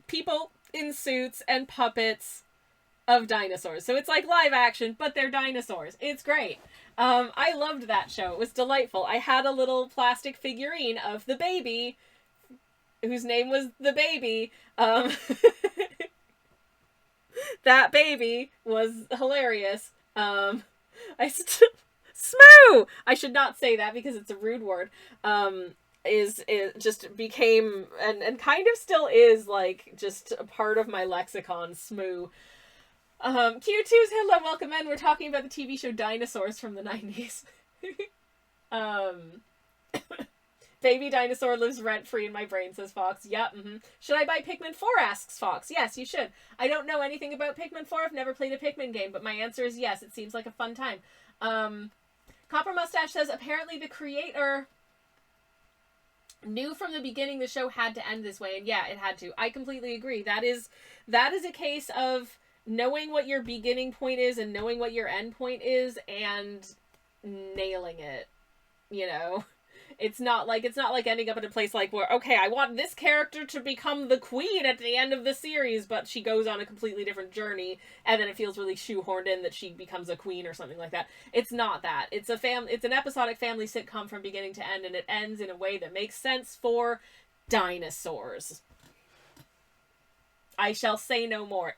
people in suits and puppets of dinosaurs. So it's like live action, but they're dinosaurs. It's great. I loved that show. It was delightful. I had a little plastic figurine of the baby, whose name was the baby. That baby was hilarious. Smoo! I should not say that because it's a rude word. It just became, and kind of still is, like, just a part of my lexicon, Smoo. Q2's hello, welcome in. We're talking about the TV show Dinosaurs from the 90s. Baby dinosaur lives rent-free in my brain, says Fox. Yep, Should I buy Pikmin 4, asks Fox. Yes, you should. I don't know anything about Pikmin 4. I've never played a Pikmin game, but my answer is yes. It seems like a fun time. Copper Mustache says, apparently the creator knew from the beginning the show had to end this way, and yeah, it had to. I completely agree. That is a case of knowing what your beginning point is and knowing what your end point is and nailing it, you know? It's not like ending up in a place like where, okay, I want this character to become the queen at the end of the series, but she goes on a completely different journey, and then it feels really shoehorned in that she becomes a queen or something like that. It's not that. It's an episodic family sitcom from beginning to end, and it ends in a way that makes sense for dinosaurs. I shall say no more.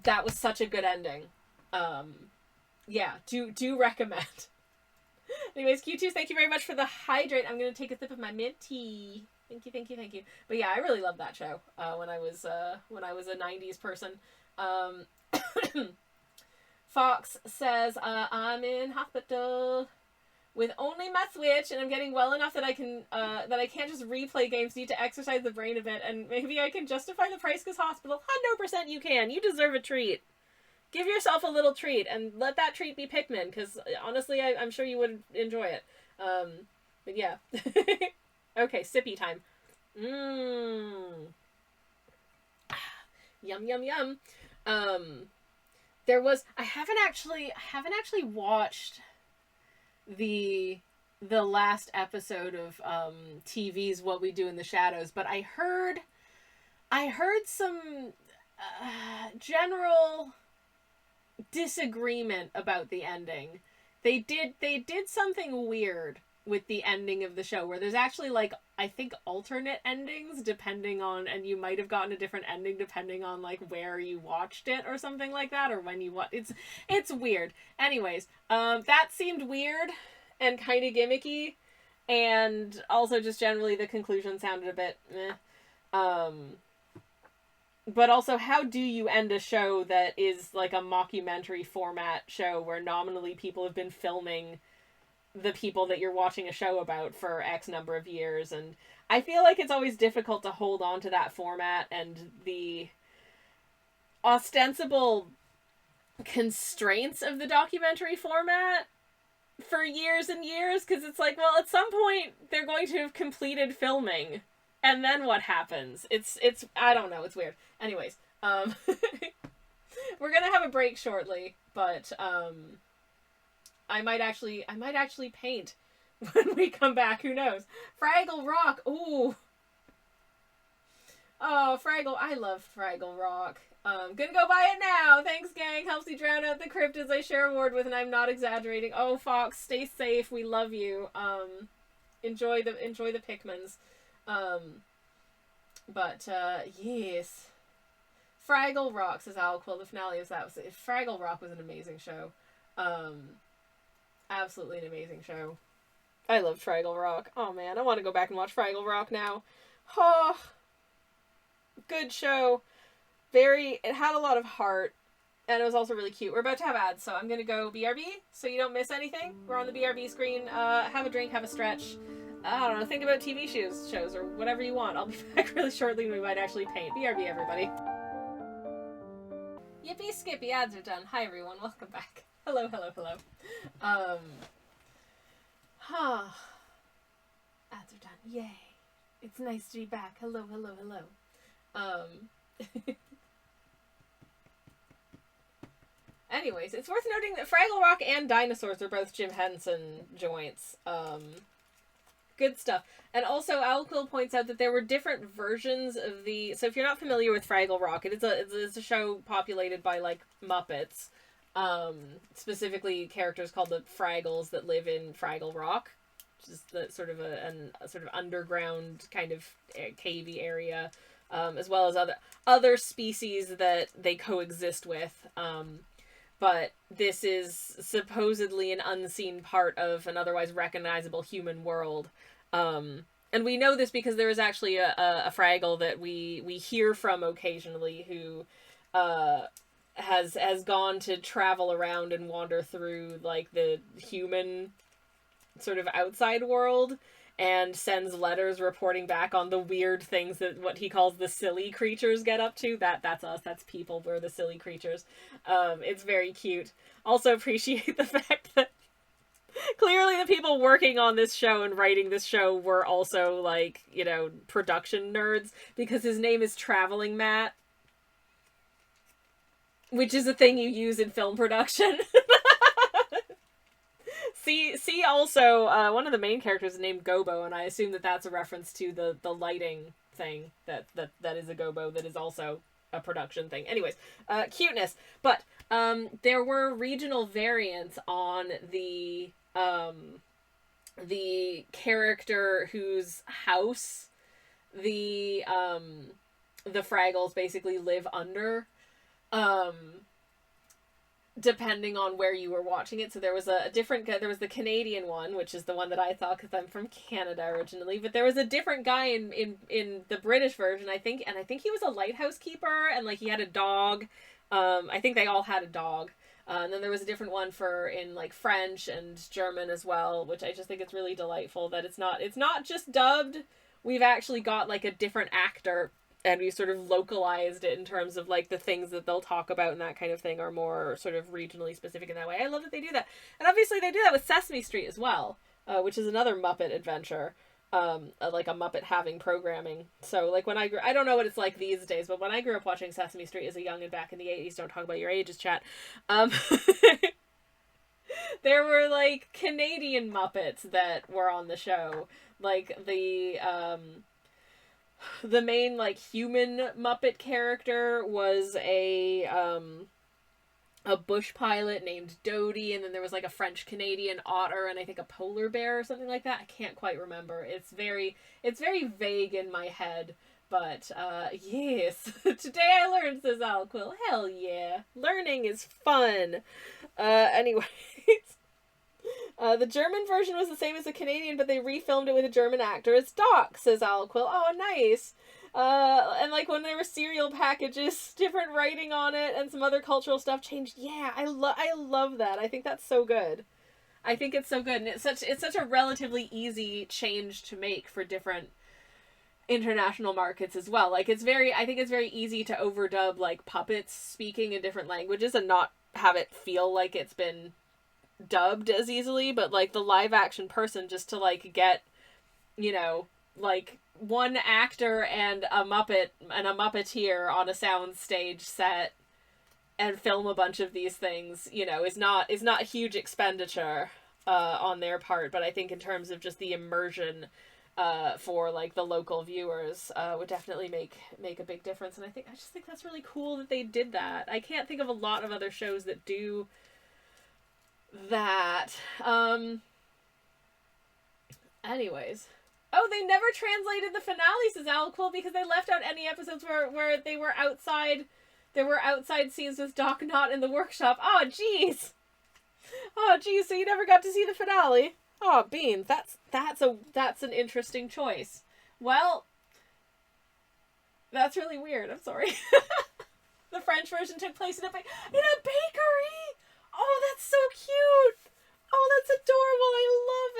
That was such a good ending. Yeah, do recommend. Anyways, Q2s, thank you very much for the hydrate. I'm going to take a sip of my mint tea. Thank you. But yeah, I really loved that show when I was a 90s person. Fox says, I'm in hospital with only my Switch, and I'm getting well enough that I can't just replay games. Need to exercise the brain a bit, and maybe I can justify the price because hospital. 100% you can. You deserve a treat. Give yourself a little treat, and let that treat be Pikmin, because honestly, I'm sure you would enjoy it. But yeah. Okay, sippy time. Yum. I haven't actually watched the last episode of TV's What We Do in the Shadows, but I heard some general disagreement about the ending. They did something weird with the ending of the show where there's actually, like, I think alternate endings depending on, and you might have gotten a different ending depending on, like, where you watched it or something like that, or when you it's weird. Anyways, that seemed weird and kind of gimmicky, and also just generally the conclusion sounded a bit meh. But also, how do you end a show that is like a mockumentary format show where nominally people have been filming the people that you're watching a show about for X number of years? And I feel like it's always difficult to hold on to that format and the ostensible constraints of the documentary format for years and years, because it's like, well, at some point they're going to have completed filming, and then what happens? It's I don't know, it's weird. Anyways, we're gonna have a break shortly, but I might actually paint when we come back. Who knows? Fraggle Rock. Ooh. Oh, Fraggle. I love Fraggle Rock. Gonna go buy it now. Thanks, gang. Helps you drown out the cryptids I share a ward with, and I'm not exaggerating. Oh, Fox, stay safe. We love you. Enjoy the Pikmins. Yes. Fraggle Rock, says Alquill. The finale is that. Fraggle Rock was an amazing show. Absolutely an amazing show. I love Fraggle Rock. Oh man, I want to go back and watch Fraggle Rock now. Oh, good show. It had a lot of heart, and it was also really cute. We're about to have ads, so I'm gonna go BRB so you don't miss anything. We're on the BRB screen. Have a drink, have a stretch. I don't know, think about TV shows or whatever you want. I'll be back really shortly and we might actually paint. BRB, everybody. Yippee skippy, ads are done. Hi everyone, welcome back. Hello. Ads are done. Yay. It's nice to be back. Hello. Anyways, it's worth noting that Fraggle Rock and Dinosaurs are both Jim Henson joints. Good stuff. And also, Alquill points out that there were different versions of the... So if you're not familiar with Fraggle Rock, it's a show populated by, like, Muppets. Specifically characters called the Fraggles that live in Fraggle Rock. Which is the sort of a sort of underground kind of cavey area. As well as other species that they coexist with. But this is supposedly an unseen part of an otherwise recognizable human world. And we know this because there is actually a Fraggle that we hear from occasionally who has gone to travel around and wander through, like, the human sort of outside world and sends letters reporting back on the weird things that what he calls the silly creatures get up to. That's us. That's people. We're the silly creatures. It's very cute. Also appreciate the fact that clearly the people working on this show and writing this show were also, like, you know, production nerds, because his name is Traveling Matt, which is a thing you use in film production. See also, one of the main characters is named Gobo, and I assume that that's a reference to the lighting thing that is a Gobo that is also a production thing. Anyways, cuteness. But there were regional variants on the character whose house the Fraggles basically live under. Depending on where you were watching it. So there was there was the Canadian one, which is the one that I thought because I'm from Canada originally, but there was a different guy in the British version, I think, and I think he was a lighthouse keeper, and, like, he had a dog. I think they all had a dog. And then there was a different one in, like, French and German as well, which I just think it's really delightful that it's not just dubbed. We've actually got, like, a different actor, and we sort of localized it in terms of, like, the things that they'll talk about and that kind of thing are more sort of regionally specific in that way. I love that they do that. And obviously they do that with Sesame Street as well, which is another Muppet adventure, like a Muppet having programming. So, like, when I don't know what it's like these days, but when I grew up watching Sesame Street as a youngin' back in the 80s, don't talk about your ages, chat, there were, like, Canadian Muppets that were on the show. Like, the main, like, human Muppet character was a bush pilot named Dodie, and then there was, like, a French-Canadian otter and I think a polar bear or something like that. I can't quite remember. It's very vague in my head, but, yes. Today I learned, says Alquill. Hell yeah. Learning is fun. Anyways. The German version was the same as the Canadian, but they refilmed it with a German actor as Doc, says Alquill. Oh, nice. And, like, when there were cereal packages, different writing on it, and some other cultural stuff changed. Yeah, I love that. I think that's so good. I think it's so good, and it's such a relatively easy change to make for different international markets as well. Like, I think it's very easy to overdub, like, puppets speaking in different languages and not have it feel like it's been dubbed as easily, but, like, the live action person, just to, like, get, you know, like, one actor and a Muppeteer on a sound stage set and film a bunch of these things, you know, is not a huge expenditure on their part, but I think in terms of just the immersion for, like, the local viewers, would definitely make a big difference. And I just think that's really cool that they did that. I can't think of a lot of other shows that do that. Anyways. Oh, they never translated the finale, says Owl Cool, because they left out any episodes where they were outside. There were outside scenes with Doc not in the workshop. Oh, jeez. Oh, geez, so you never got to see the finale. Oh, Bean, that's an interesting choice. Well, that's really weird. I'm sorry. The French version took place in a bakery. Oh, that's so cute. Oh, that's adorable. I love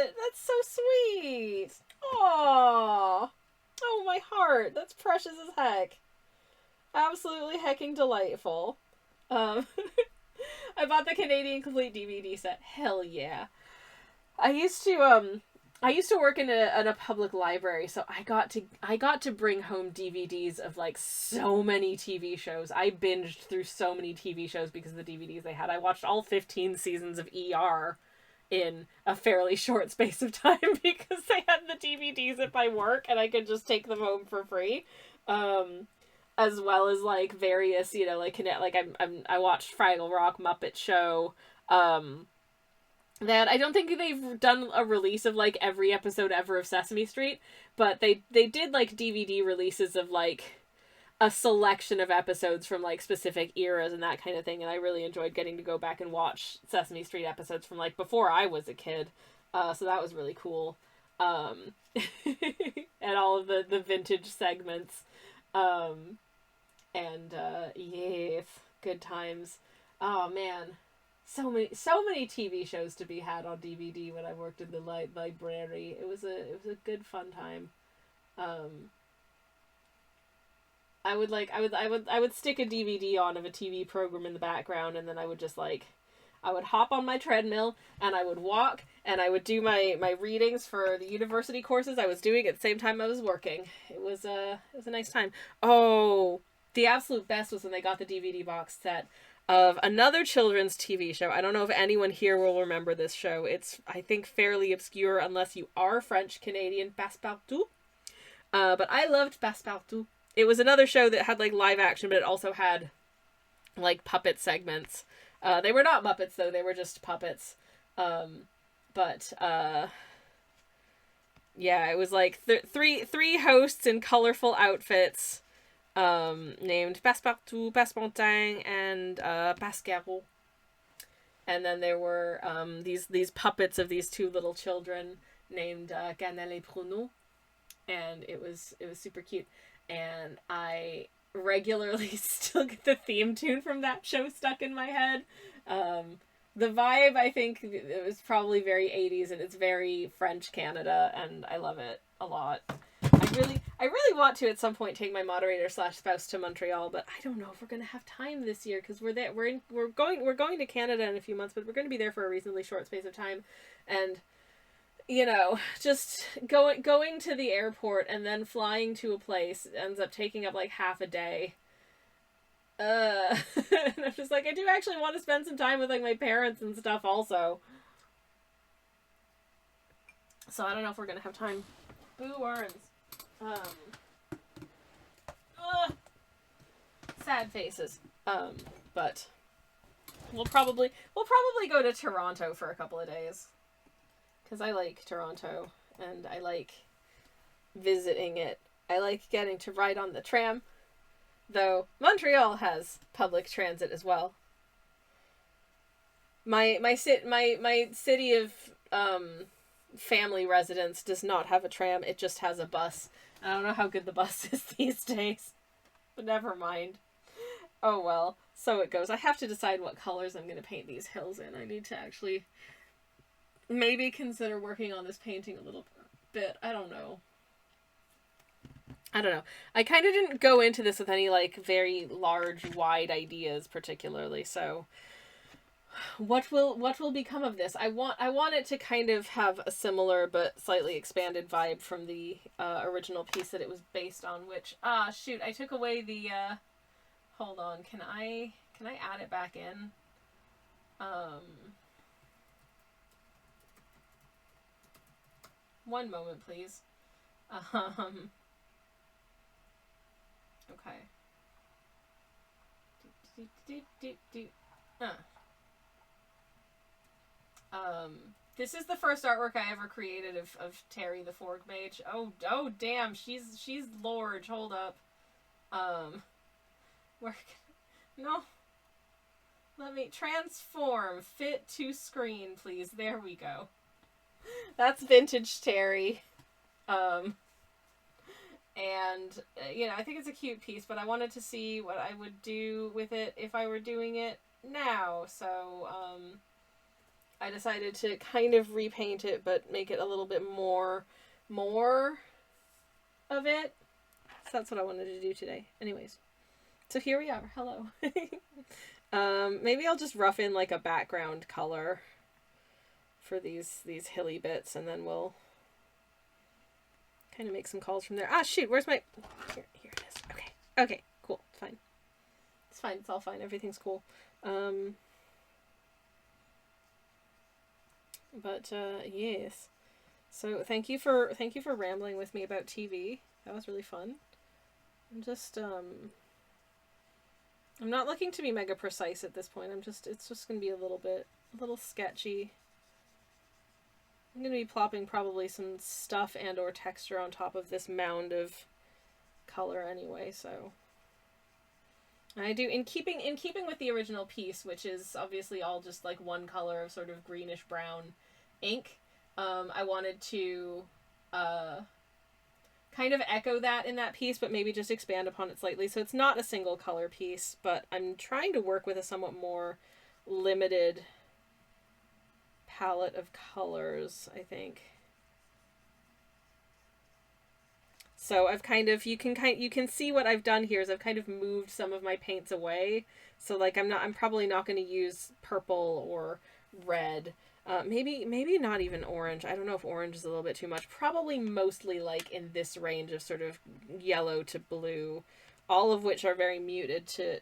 it. That's so sweet. Aww. Oh, my heart. That's precious as heck. Absolutely hecking delightful. I bought the Canadian Complete DVD set. Hell yeah. I used to work in a public library, so I got to bring home DVDs of, like, so many TV shows. I binged through so many TV shows because of the DVDs they had. I watched all 15 seasons of ER in a fairly short space of time because they had the DVDs at my work and I could just take them home for free. As well as, like, various, you know, like, I watched Fraggle Rock, Muppet Show, that I don't think they've done a release of, like, every episode ever of Sesame Street, but they did, like, DVD releases of, like, a selection of episodes from, like, specific eras and that kind of thing, and I really enjoyed getting to go back and watch Sesame Street episodes from, like, before I was a kid, so that was really cool, and all of the vintage segments, yes, good times. Oh, man. So many TV shows to be had on DVD when I worked in the library. It was a good fun time. I would stick a DVD on of a TV program in the background, and then I would just, like, I would hop on my treadmill and I would walk and I would do my readings for the university courses I was doing at the same time I was working. It was a nice time. Oh, the absolute best was when they got the DVD box set of another children's TV show. I don't know if anyone here will remember this show. It's, I think, fairly obscure unless you are French-Canadian. Passepartout. But I loved Passepartout. It was another show that had, like, live action, but it also had, like, puppet segments. They were not Muppets, though. They were just puppets. Yeah, it was, like, three hosts in colorful outfits, named Passepartout, Passepontin, and Pascaro. And then there were these puppets of these two little children named Ganel et Pruneau, and it was super cute. And I regularly still get the theme tune from that show stuck in my head. The vibe, I think, it was probably very 80s, and it's very French Canada, and I love it a lot. I really want to at some point take my moderator/spouse to Montreal, but I don't know if we're gonna have time this year because we're going to Canada in a few months, but we're gonna be there for a reasonably short space of time, and you know, just going to the airport and then flying to a place ends up taking up like half a day. And I'm just like, I do actually want to spend some time with, like, my parents and stuff also. So I don't know if we're gonna have time. Boo Warrens. Sad faces. But we'll probably go to Toronto for a couple of days. Because I like Toronto, and I like visiting it. I like getting to ride on the tram. Though Montreal has public transit as well. My city of family residence does not have a tram. It just has a bus. I don't know how good the bus is these days. But never mind. Oh well, so it goes. I have to decide what colors I'm going to paint these hills in. I need to actually maybe consider working on this painting a little bit. I don't know. I don't know. I kind of didn't go into this with any like very large, wide ideas particularly. So, what will become of this? I want it to kind of have a similar but slightly expanded vibe from the original piece that it was based on. Which shoot, I took away the. Hold on, can I add it back in? One moment, please. Okay. Uh. This is the first artwork I ever created of Terry the Forg Mage. Oh damn, she's large. Hold up. Where? No. Let me transform. Fit to screen, please. There we go. That's vintage Terry. And I think it's a cute piece, but I wanted to see what I would do with it if I were doing it now. So, I decided to kind of repaint it, but make it a little bit more of it. So that's what I wanted to do today. Anyways, so here we are. Hello. Maybe I'll just rough in like a background color for these hilly bits, and then we'll kind of make some calls from there. Ah, shoot, where's my... Here it is. Okay, cool, fine. It's fine, it's all fine, everything's cool. But yes. So thank you for rambling with me about TV. That was really fun. I'm just I'm not looking to be mega precise at this point. It's just gonna be a little sketchy. I'm gonna be plopping probably some stuff and or texture on top of this mound of color anyway, so I do in keeping with the original piece, which is obviously all just like one color of sort of greenish brown ink. I wanted to kind of echo that in that piece, but maybe just expand upon it slightly. So it's not a single color piece, but I'm trying to work with a somewhat more limited palette of colors, I think. So I've kind of, you can see what I've done here is I've kind of moved some of my paints away. So like I'm probably not going to use purple or red. Maybe not even orange. I don't know if orange is a little bit too much. Probably mostly like in this range of sort of yellow to blue, all of which are very muted to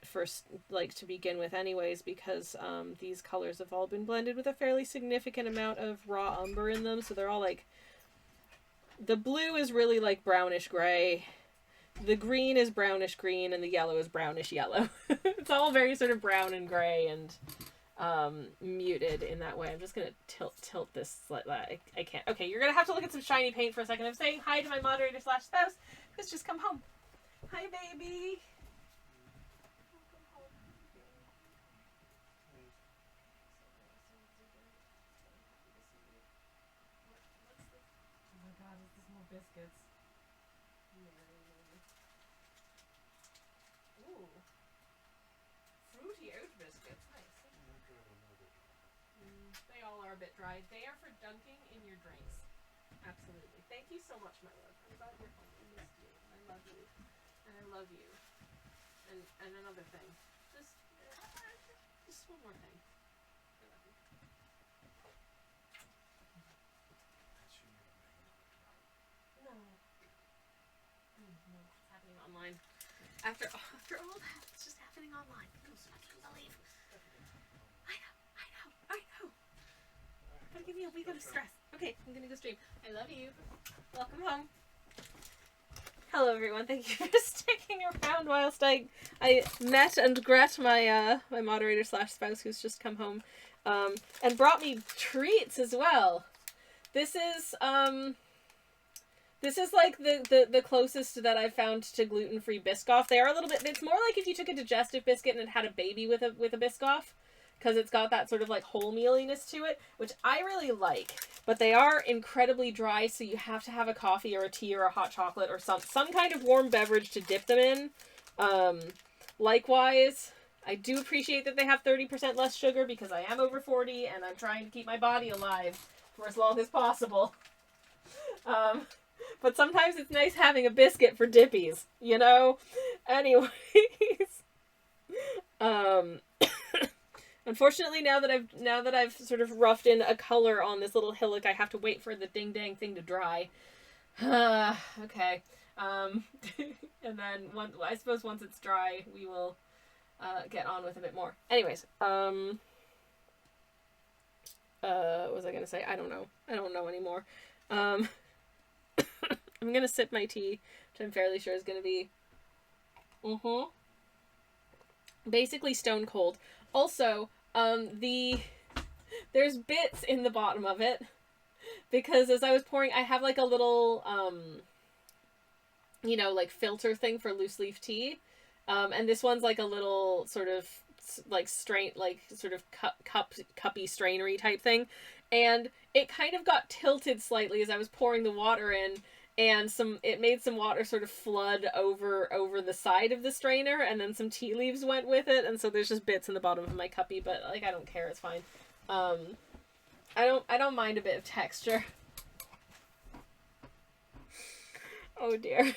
begin with anyways, because these colors have all been blended with a fairly significant amount of raw umber in them. So they're all like, the blue is really like brownish gray, the green is brownish green, and the yellow is brownish yellow. It's all very sort of brown and gray and muted in that way. I'm just gonna tilt this like I can't. Okay, you're gonna have to look at some shiny paint for a second. I'm saying hi to my moderator / spouse who's just come home. Hi, baby. Oh my god, this is more biscuits. Ooh. Fruity oat biscuits. Nice. They all are a bit dry. They are for dunking in your drinks. Absolutely. Thank you so much, my love. I'm glad you're home. I missed you. I love you. And I love you. And another thing. Just one more thing. I love you. No. No, it's happening online. After all that, it's just happening online. I can't believe. I know. Don't give me a week of stress. Okay, I'm gonna go stream. I love you. Welcome home. Hello, everyone. Thank you for sticking around whilst I met and gret my my moderator / spouse who's just come home, and brought me treats as well. This is like the closest that I've found to gluten-free Biscoff. They are a little bit. It's more like if you took a digestive biscuit and it had a baby with a Biscoff, because it's got that sort of like wholemealiness to it, which I really like. But they are incredibly dry, so you have to have a coffee or a tea or a hot chocolate or some kind of warm beverage to dip them in. Likewise, I do appreciate that they have 30% less sugar because I am over 40 and I'm trying to keep my body alive for as long as possible. But sometimes it's nice having a biscuit for dippies, you know? Anyways. Um, unfortunately, now that I've sort of roughed in a color on this little hillock, I have to wait for the ding dang thing to dry. Okay. Um, and then I suppose once it's dry, we will get on with a bit more. Anyways, what was I gonna say? I don't know. I don't know anymore. I'm gonna sip my tea, which I'm fairly sure is gonna be, basically stone cold. Also, there's bits in the bottom of it because as I was pouring, I have like a little like filter thing for loose leaf tea, and this one's like a little sort of like strain, like sort of cuppy strainery type thing, and it kind of got tilted slightly as I was pouring the water in, and it made some water sort of flood over the side of the strainer, and then some tea leaves went with it, and so there's just bits in the bottom of my cuppy, but like I don't care, it's fine. I don't mind a bit of texture. Oh dear.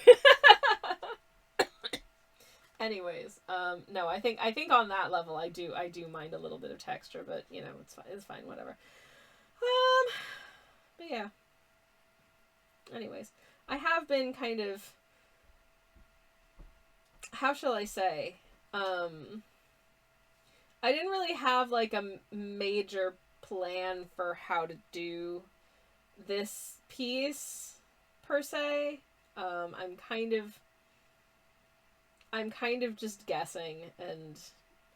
Anyways, no, I think on that level I do mind a little bit of texture, but you know, it's fine, whatever. But yeah. Anyways, I have been kind of, how shall I say, I didn't really have like a major plan for how to do this piece per se. I'm kind of just guessing, and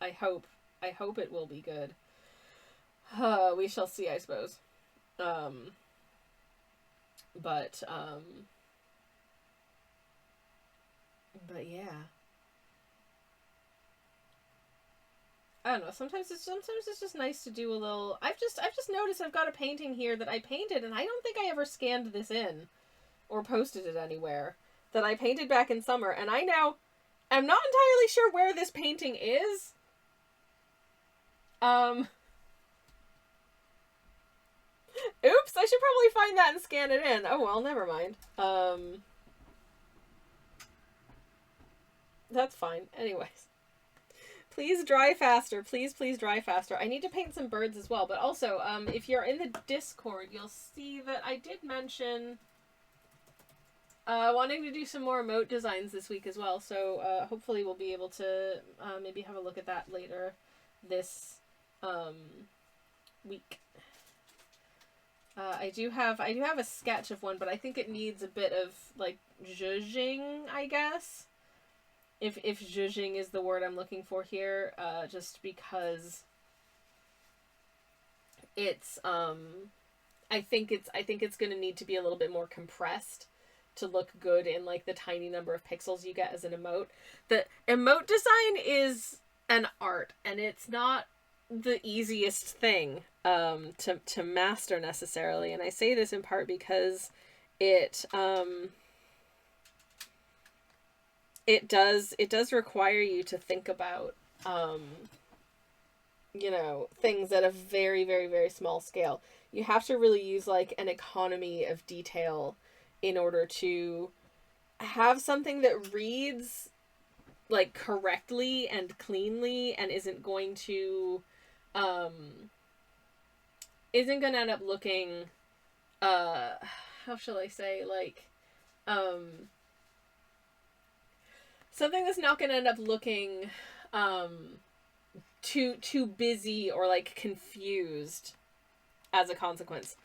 I hope it will be good. We shall see, I suppose. But yeah. I don't know. Sometimes it's just nice to do a little. I've just noticed I've got a painting here that I painted, and I don't think I ever scanned this in or posted it anywhere. That I painted back in summer, and I now am not entirely sure where this painting is. Oops, I should probably find that and scan it in. Oh well, never mind. That's fine. Anyways. Please dry faster. Please dry faster. I need to paint some birds as well. But also, if you're in the Discord, you'll see that I did mention wanting to do some more emote designs this week as well. So hopefully we'll be able to maybe have a look at that later this week. I do have a sketch of one, but I think it needs a bit of like zhuzhing, I guess. If zhuzhing is the word I'm looking for here, just because it's I think it's going to need to be a little bit more compressed to look good in like the tiny number of pixels you get as an emote. The emote design is an art, and it's not the easiest thing to master necessarily, and I say this in part because it does require you to think about things at a very, very, very small scale. You have to really use like an economy of detail in order to have something that reads like correctly and cleanly and isn't going to end up looking how shall I say, like something that's not going to end up looking too busy or like confused as a consequence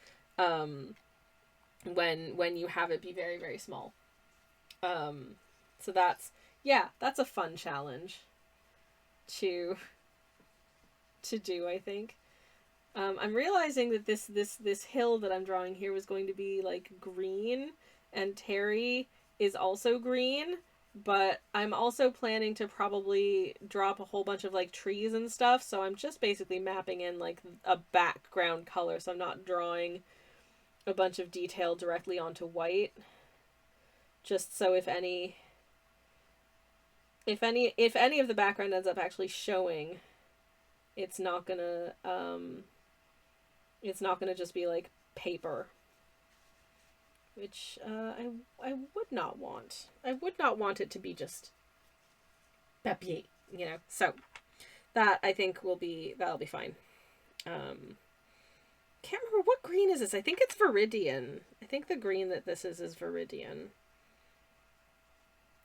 when you have it be very, very small. So that's a fun challenge to do, I think. I'm realizing that this hill that I'm drawing here was going to be like green, and Terry is also green, but I'm also planning to probably drop a whole bunch of like trees and stuff, so I'm just basically mapping in like a background color, so I'm not drawing a bunch of detail directly onto white, just so if any of the background ends up actually showing, it's not gonna just be like paper, which I would not want. I would not want it to be just papier, you know. So that I think that'll be fine. Can't remember what green is this. I think it's Viridian. I think the green that this is Viridian.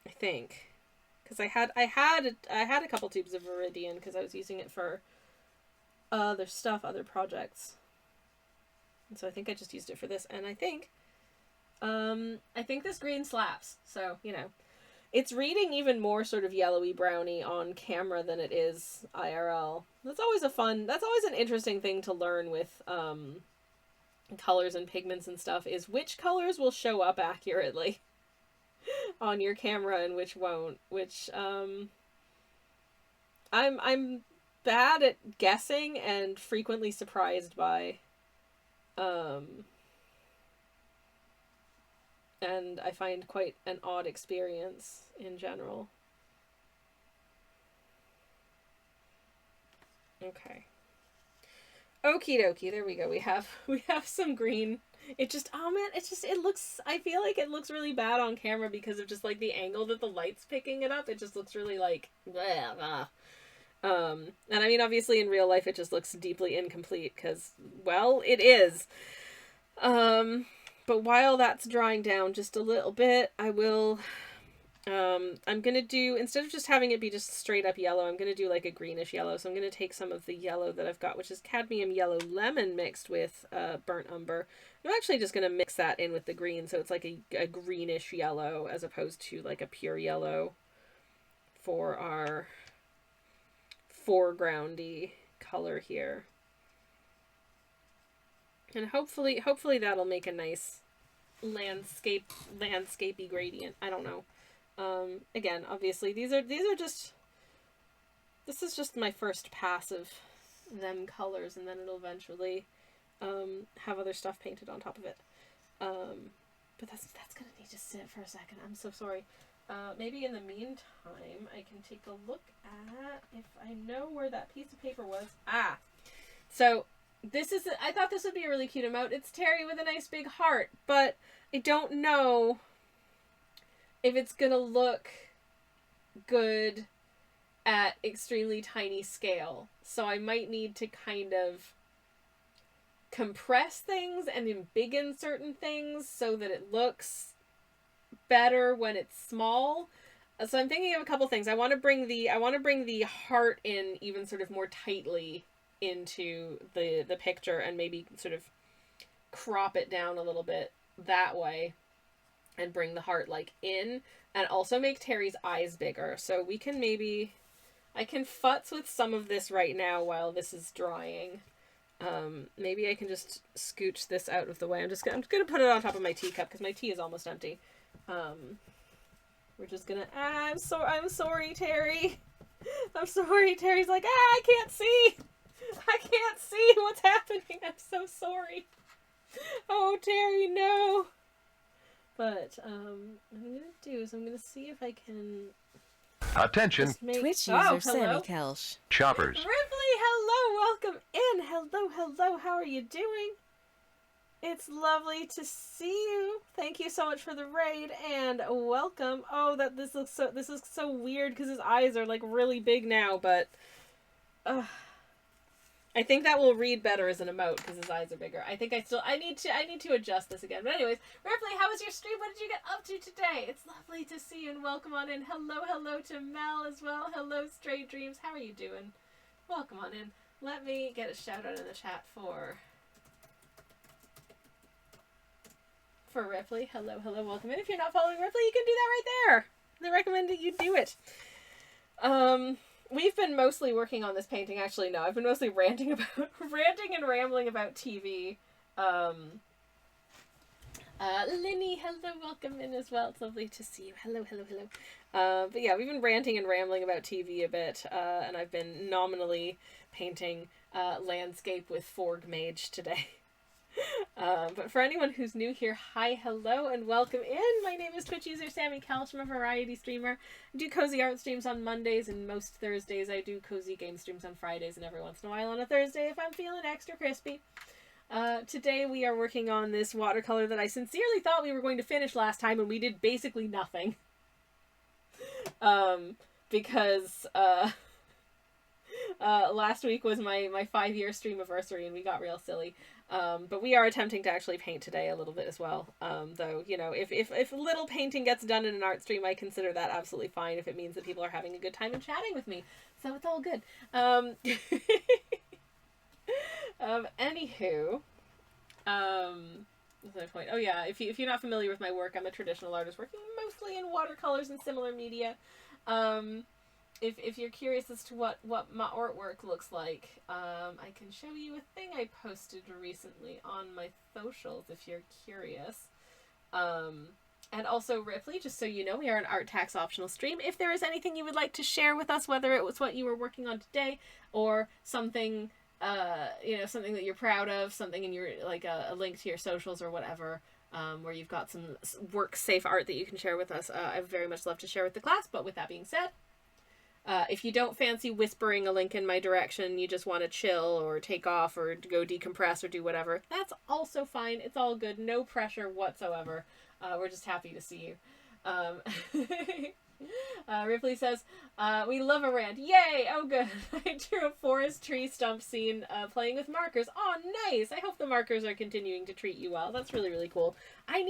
I think, because I had a couple tubes of Viridian because I was using it for other stuff, other projects. And so I think I just used it for this, and I think this green slaps. So, you know, it's reading even more sort of yellowy browny on camera than it is IRL. That's always an interesting thing to learn with colors and pigments and stuff, is which colors will show up accurately on your camera and which won't, which I'm bad at guessing and frequently surprised by. And I find quite an odd experience in general. Okay. Okie dokie, there we go. We have some green. It just, oh man, it looks, I feel like it looks really bad on camera because of just like the angle that the light's picking it up. It just looks really like, blah, blah. And I mean, obviously in real life it just looks deeply incomplete because, well, it is. But while that's drying down just a little bit, I will, I'm going to do, instead of just having it be just straight up yellow, I'm going to do like a greenish yellow. So I'm going to take some of the yellow that I've got, which is cadmium yellow lemon mixed with burnt umber. I'm actually just going to mix that in with the green. So it's like a greenish yellow as opposed to like a pure yellow for our foregroundy color here. And hopefully that'll make a nice landscapey gradient. I don't know. Again, obviously this is just my first pass of them colors, and then it'll eventually have other stuff painted on top of it. But that's gonna need to sit for a second. I'm so sorry. Maybe in the meantime I can take a look at if I know where that piece of paper was. So I thought this would be a really cute emote. It's Terry with a nice big heart, but I don't know if it's gonna look good at extremely tiny scale. So I might need to kind of compress things and embiggen certain things so that it looks better when it's small. So I'm thinking of a couple things. I want to bring the heart in even sort of more tightly into the picture and maybe sort of crop it down a little bit that way and bring the heart like in, and also make Terry's eyes bigger. So we can I can futz with some of this right now while this is drying. Maybe I can just scooch this out of the way. I'm just gonna put it on top of my teacup because my tea is almost empty. We're just gonna, I'm sorry, Terry. I'm sorry, Terry's like, I can't see what's happening. I'm so sorry. Oh, Terry, no. But, what I'm gonna do is I'm gonna see if I can... Attention. Twitch user Sammy Kelsch. Shoppers. Ripley, hello, welcome in. Hello, how are you doing? It's lovely to see you. Thank you so much for the raid and welcome. Oh, this is so weird because his eyes are like really big now, but I think that will read better as an emote because his eyes are bigger. I think I need to adjust this again. But anyways, Ripley, how was your stream? What did you get up to today? It's lovely to see you and welcome on in. Hello to Mel as well. Hello, Stray Dreams. How are you doing? Welcome on in. Let me get a shout out in the chat for Ripley. Hello, welcome in. If you're not following Ripley, you can do that right there. I recommend that you do it. We've been mostly working on this painting. Actually, no, I've been mostly ranting and rambling about TV. Linny, hello, welcome in as well. It's lovely to see you. Hello. But yeah, we've been ranting and rambling about TV a bit, and I've been nominally painting landscape with Forg Mage today. But for anyone who's new here, hi, hello, and welcome in. My name is Twitch user Sammy Kelsch. I'm a variety streamer. I do cozy art streams on Mondays and most Thursdays. I do cozy game streams on Fridays and every once in a while on a Thursday if I'm feeling extra crispy. Today we are working on this watercolor that I sincerely thought we were going to finish last time, and we did basically nothing. Because last week was my 5-year streamiversary, and we got real silly. But we are attempting to actually paint today a little bit as well. Though, you know, if little painting gets done in an art stream, I consider that absolutely fine if it means that people are having a good time and chatting with me. So it's all good. Anywho, what's my point? Oh yeah, if you're not familiar with my work, I'm a traditional artist working mostly in watercolors and similar media. If you're curious as to what my artwork looks like, I can show you a thing I posted recently on my socials if you're curious. And also, Ripley, just so you know, we are an art tax optional stream. If there is anything you would like to share with us, whether it was what you were working on today or something, you know, something that you're proud of, something in your, like a link to your socials or whatever, where you've got some work safe art that you can share with us, I very much love to share with the class. But with that being said, if you don't fancy whispering a link in my direction, you just want to chill or take off or go decompress or do whatever, that's also fine. It's all good. No pressure whatsoever. We're just happy to see you. Ripley says, we love a rant. Yay! Oh, good. I drew a forest tree stump scene playing with markers. Oh, nice! I hope the markers are continuing to treat you well. That's really, really cool. I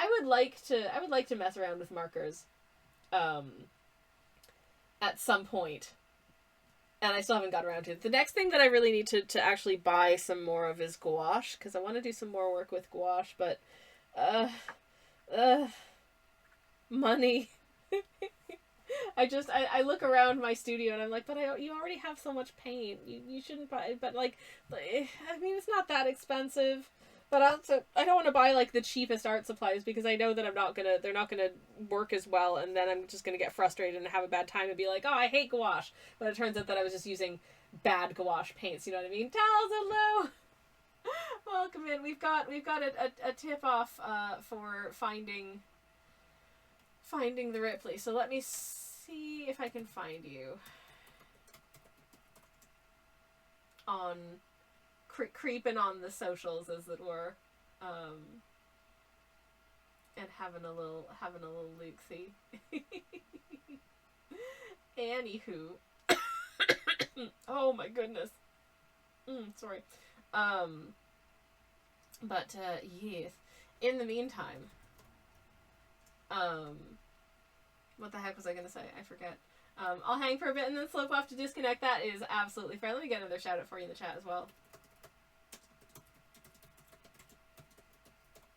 would like to mess around with markers. At some point. And I still haven't got around to it. The next thing that I really need to actually buy some more of is gouache, because I want to do some more work with gouache, but money. I look around my studio and I'm like, but you already have so much paint. You shouldn't buy, but like, I mean, it's not that expensive. But also, I don't want to buy like the cheapest art supplies because I know that they're not gonna work as well, and then I'm just gonna get frustrated and have a bad time and be like, oh, I hate gouache. But it turns out that I was just using bad gouache paints. You know what I mean? Tals, hello. Welcome in. We've got a tip off for finding the Ripley. So let me see if I can find you on creeping on the socials, as it were, and having a little look-see. Anywho, oh my goodness, sorry. But yes. In the meantime, what the heck was I gonna say? I forget. I'll hang for a bit and then slope off to disconnect. That is absolutely fair. Let me get another shout out for you in the chat as well.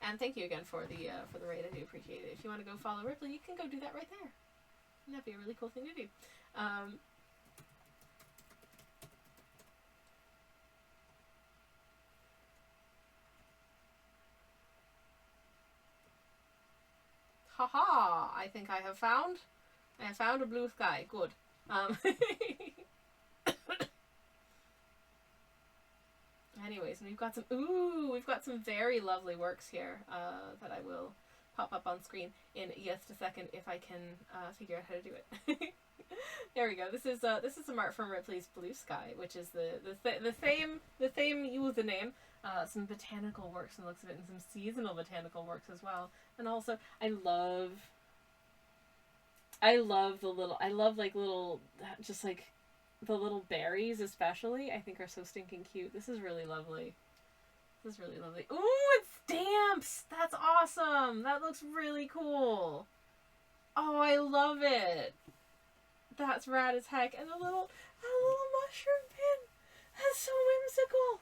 And thank you again for the raid. I do appreciate it. If you want to go follow Ripley, you can go do that right there. And that'd be a really cool thing to do. Haha! I think I have found a blue sky. Good. Anyways, and we've got some very lovely works here that I will pop up on screen in just a second if I can figure out how to do it. There we go. This is some art from Ripley's Blue Sky, which is the same username. Some botanical works and looks of it, and some seasonal botanical works as well. And also, I love the little the little berries, especially, I think are so stinking cute. This is really lovely. Ooh, it's stamps! That's awesome! That looks really cool. Oh, I love it. That's rad as heck. And a little mushroom pin. That's so whimsical.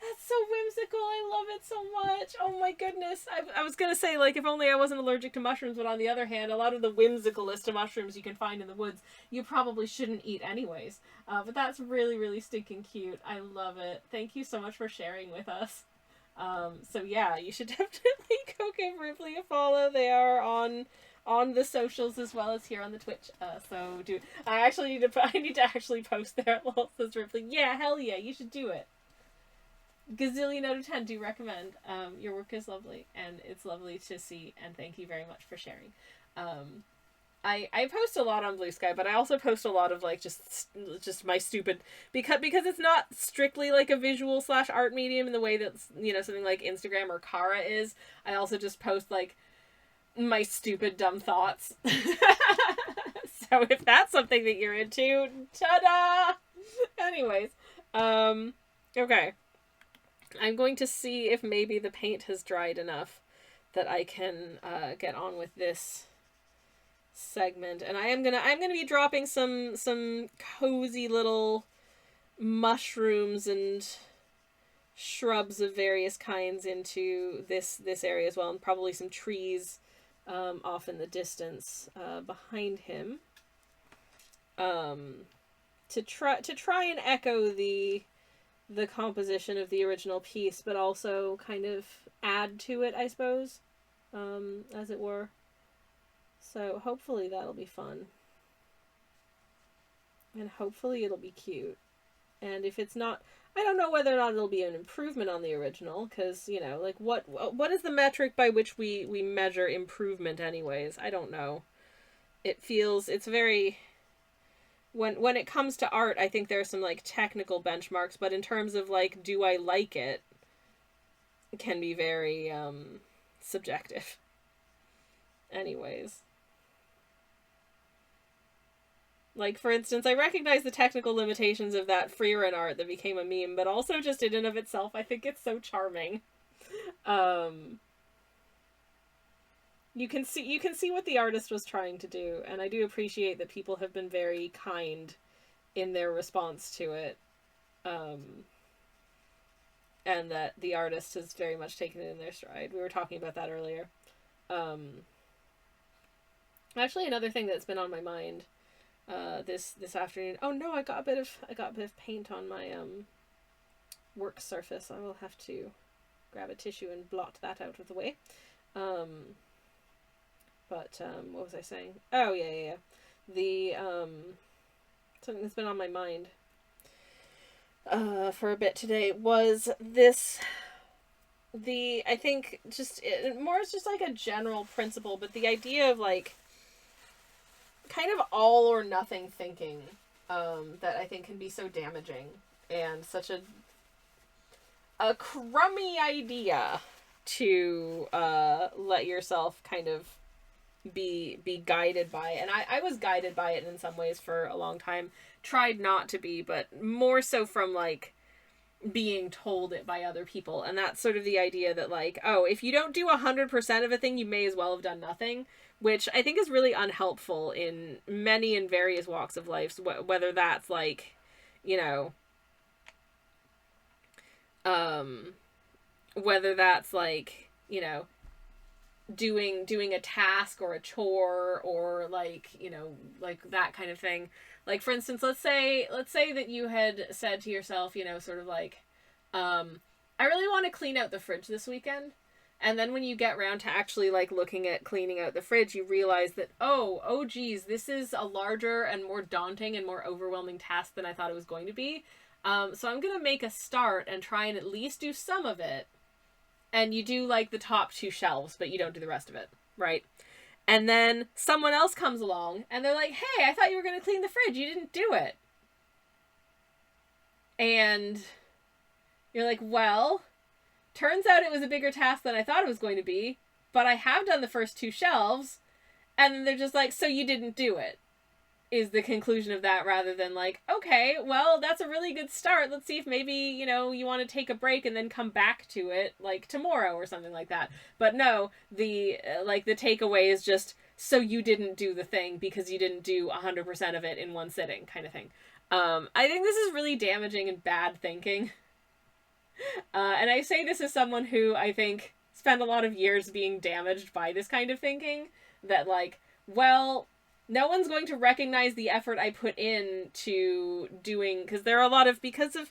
That's so whimsical. I love it so much. Oh my goodness. I was gonna say, like, if only I wasn't allergic to mushrooms, but on the other hand, a lot of the whimsicalest of mushrooms you can find in the woods, you probably shouldn't eat anyways. But that's really, really stinking cute. I love it. Thank you so much for sharing with us. So yeah, you should definitely go give Ripley a follow. They are on the socials as well as here on the Twitch. So I need to actually post there. Lol, says Ripley. Yeah, hell yeah, you should do it. Gazillion out of 10 do recommend. Your work is lovely, and it's lovely to see, and thank you very much for sharing. I post a lot on Blue Sky, but I also post a lot of like just my stupid, because it's not strictly like a visual / art medium in the way that, you know, something like Instagram or Kara is. I also just post like my stupid dumb thoughts. So if that's something that you're into, ta-da! Anyways, okay. I'm going to see if maybe the paint has dried enough that I can get on with this segment, and I'm gonna be dropping some cozy little mushrooms and shrubs of various kinds into this area as well, and probably some trees off in the distance behind him, to try and echo the composition of the original piece, but also kind of add to it, I suppose, as it were. So hopefully that'll be fun. And hopefully it'll be cute. And if it's not, I don't know whether or not it'll be an improvement on the original, because, you know, like, what is the metric by which we measure improvement anyways? I don't know. It's very... When it comes to art, I think there are some, like, technical benchmarks, but in terms of, like, do I like it, it can be very, subjective. Anyways. Like, for instance, I recognize the technical limitations of that Freeran art that became a meme, but also just in and of itself, I think it's so charming. You can see what the artist was trying to do, and I do appreciate that people have been very kind in their response to it. And that the artist has very much taken it in their stride. We were talking about that earlier. Actually, another thing that's been on my mind this afternoon. Oh no, I got a bit of paint on my work surface. I will have to grab a tissue and blot that out of the way. But what was I saying? Oh yeah. The something that's been on my mind for a bit today was this. I think more is just like a general principle, but the idea of like kind of all or nothing thinking, that I think can be so damaging and such a crummy idea to let yourself kind of be guided by. And I was guided by it in some ways for a long time. Tried not to be, but more so from like being told it by other people. And that's sort of the idea that like, oh, if you don't do 100% of a thing, you may as well have done nothing, which I think is really unhelpful in many and various walks of life, whether that's like, you know, whether that's like, you know, doing a task or a chore or like, you know, like that kind of thing. Like, for instance, let's say that you had said to yourself, you know, sort of like, I really want to clean out the fridge this weekend. And then when you get around to actually like looking at cleaning out the fridge, you realize that, oh geez, this is a larger and more daunting and more overwhelming task than I thought it was going to be. So I'm going to make a start and try and at least do some of it. And you do like the top 2 shelves, but you don't do the rest of it, right? And then someone else comes along and they're like, hey, I thought you were going to clean the fridge. You didn't do it. And you're like, well, turns out it was a bigger task than I thought it was going to be, but I have done the first 2 shelves. And then they're just like, so you didn't do it, is the conclusion of that, rather than like, okay, well, that's a really good start. Let's see if maybe, you know, you want to take a break and then come back to it like tomorrow or something like that. But no, the takeaway is just, so you didn't do the thing because you didn't do 100% of it in one sitting, kind of thing. I think this is really damaging and bad thinking. And I say this as someone who I think spent a lot of years being damaged by this kind of thinking, that like, well, no one's going to recognize the effort I put in to doing, because there are a lot of, because of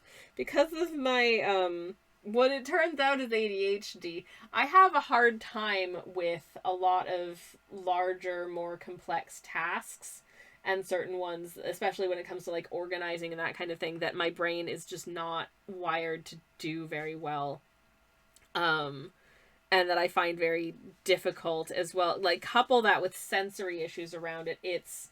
my, what it turns out is ADHD, I have a hard time with a lot of larger, more complex tasks, and certain ones, especially when it comes to like organizing and that kind of thing, that my brain is just not wired to do very well. and that I find very difficult as well. Like, couple that with sensory issues around it, it's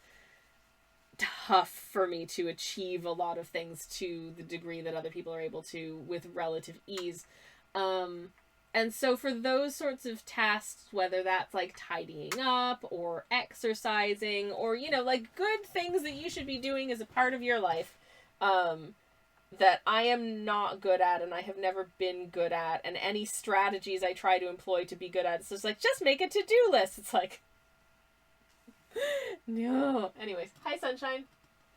tough for me to achieve a lot of things to the degree that other people are able to with relative ease. And so for those sorts of tasks, whether that's like tidying up or exercising or, you know, like good things that you should be doing as a part of your life, that I am not good at and I have never been good at, and any strategies I try to employ to be good at, it's just like, just make a to-do list. It's like, no. Anyways, hi Sunshine.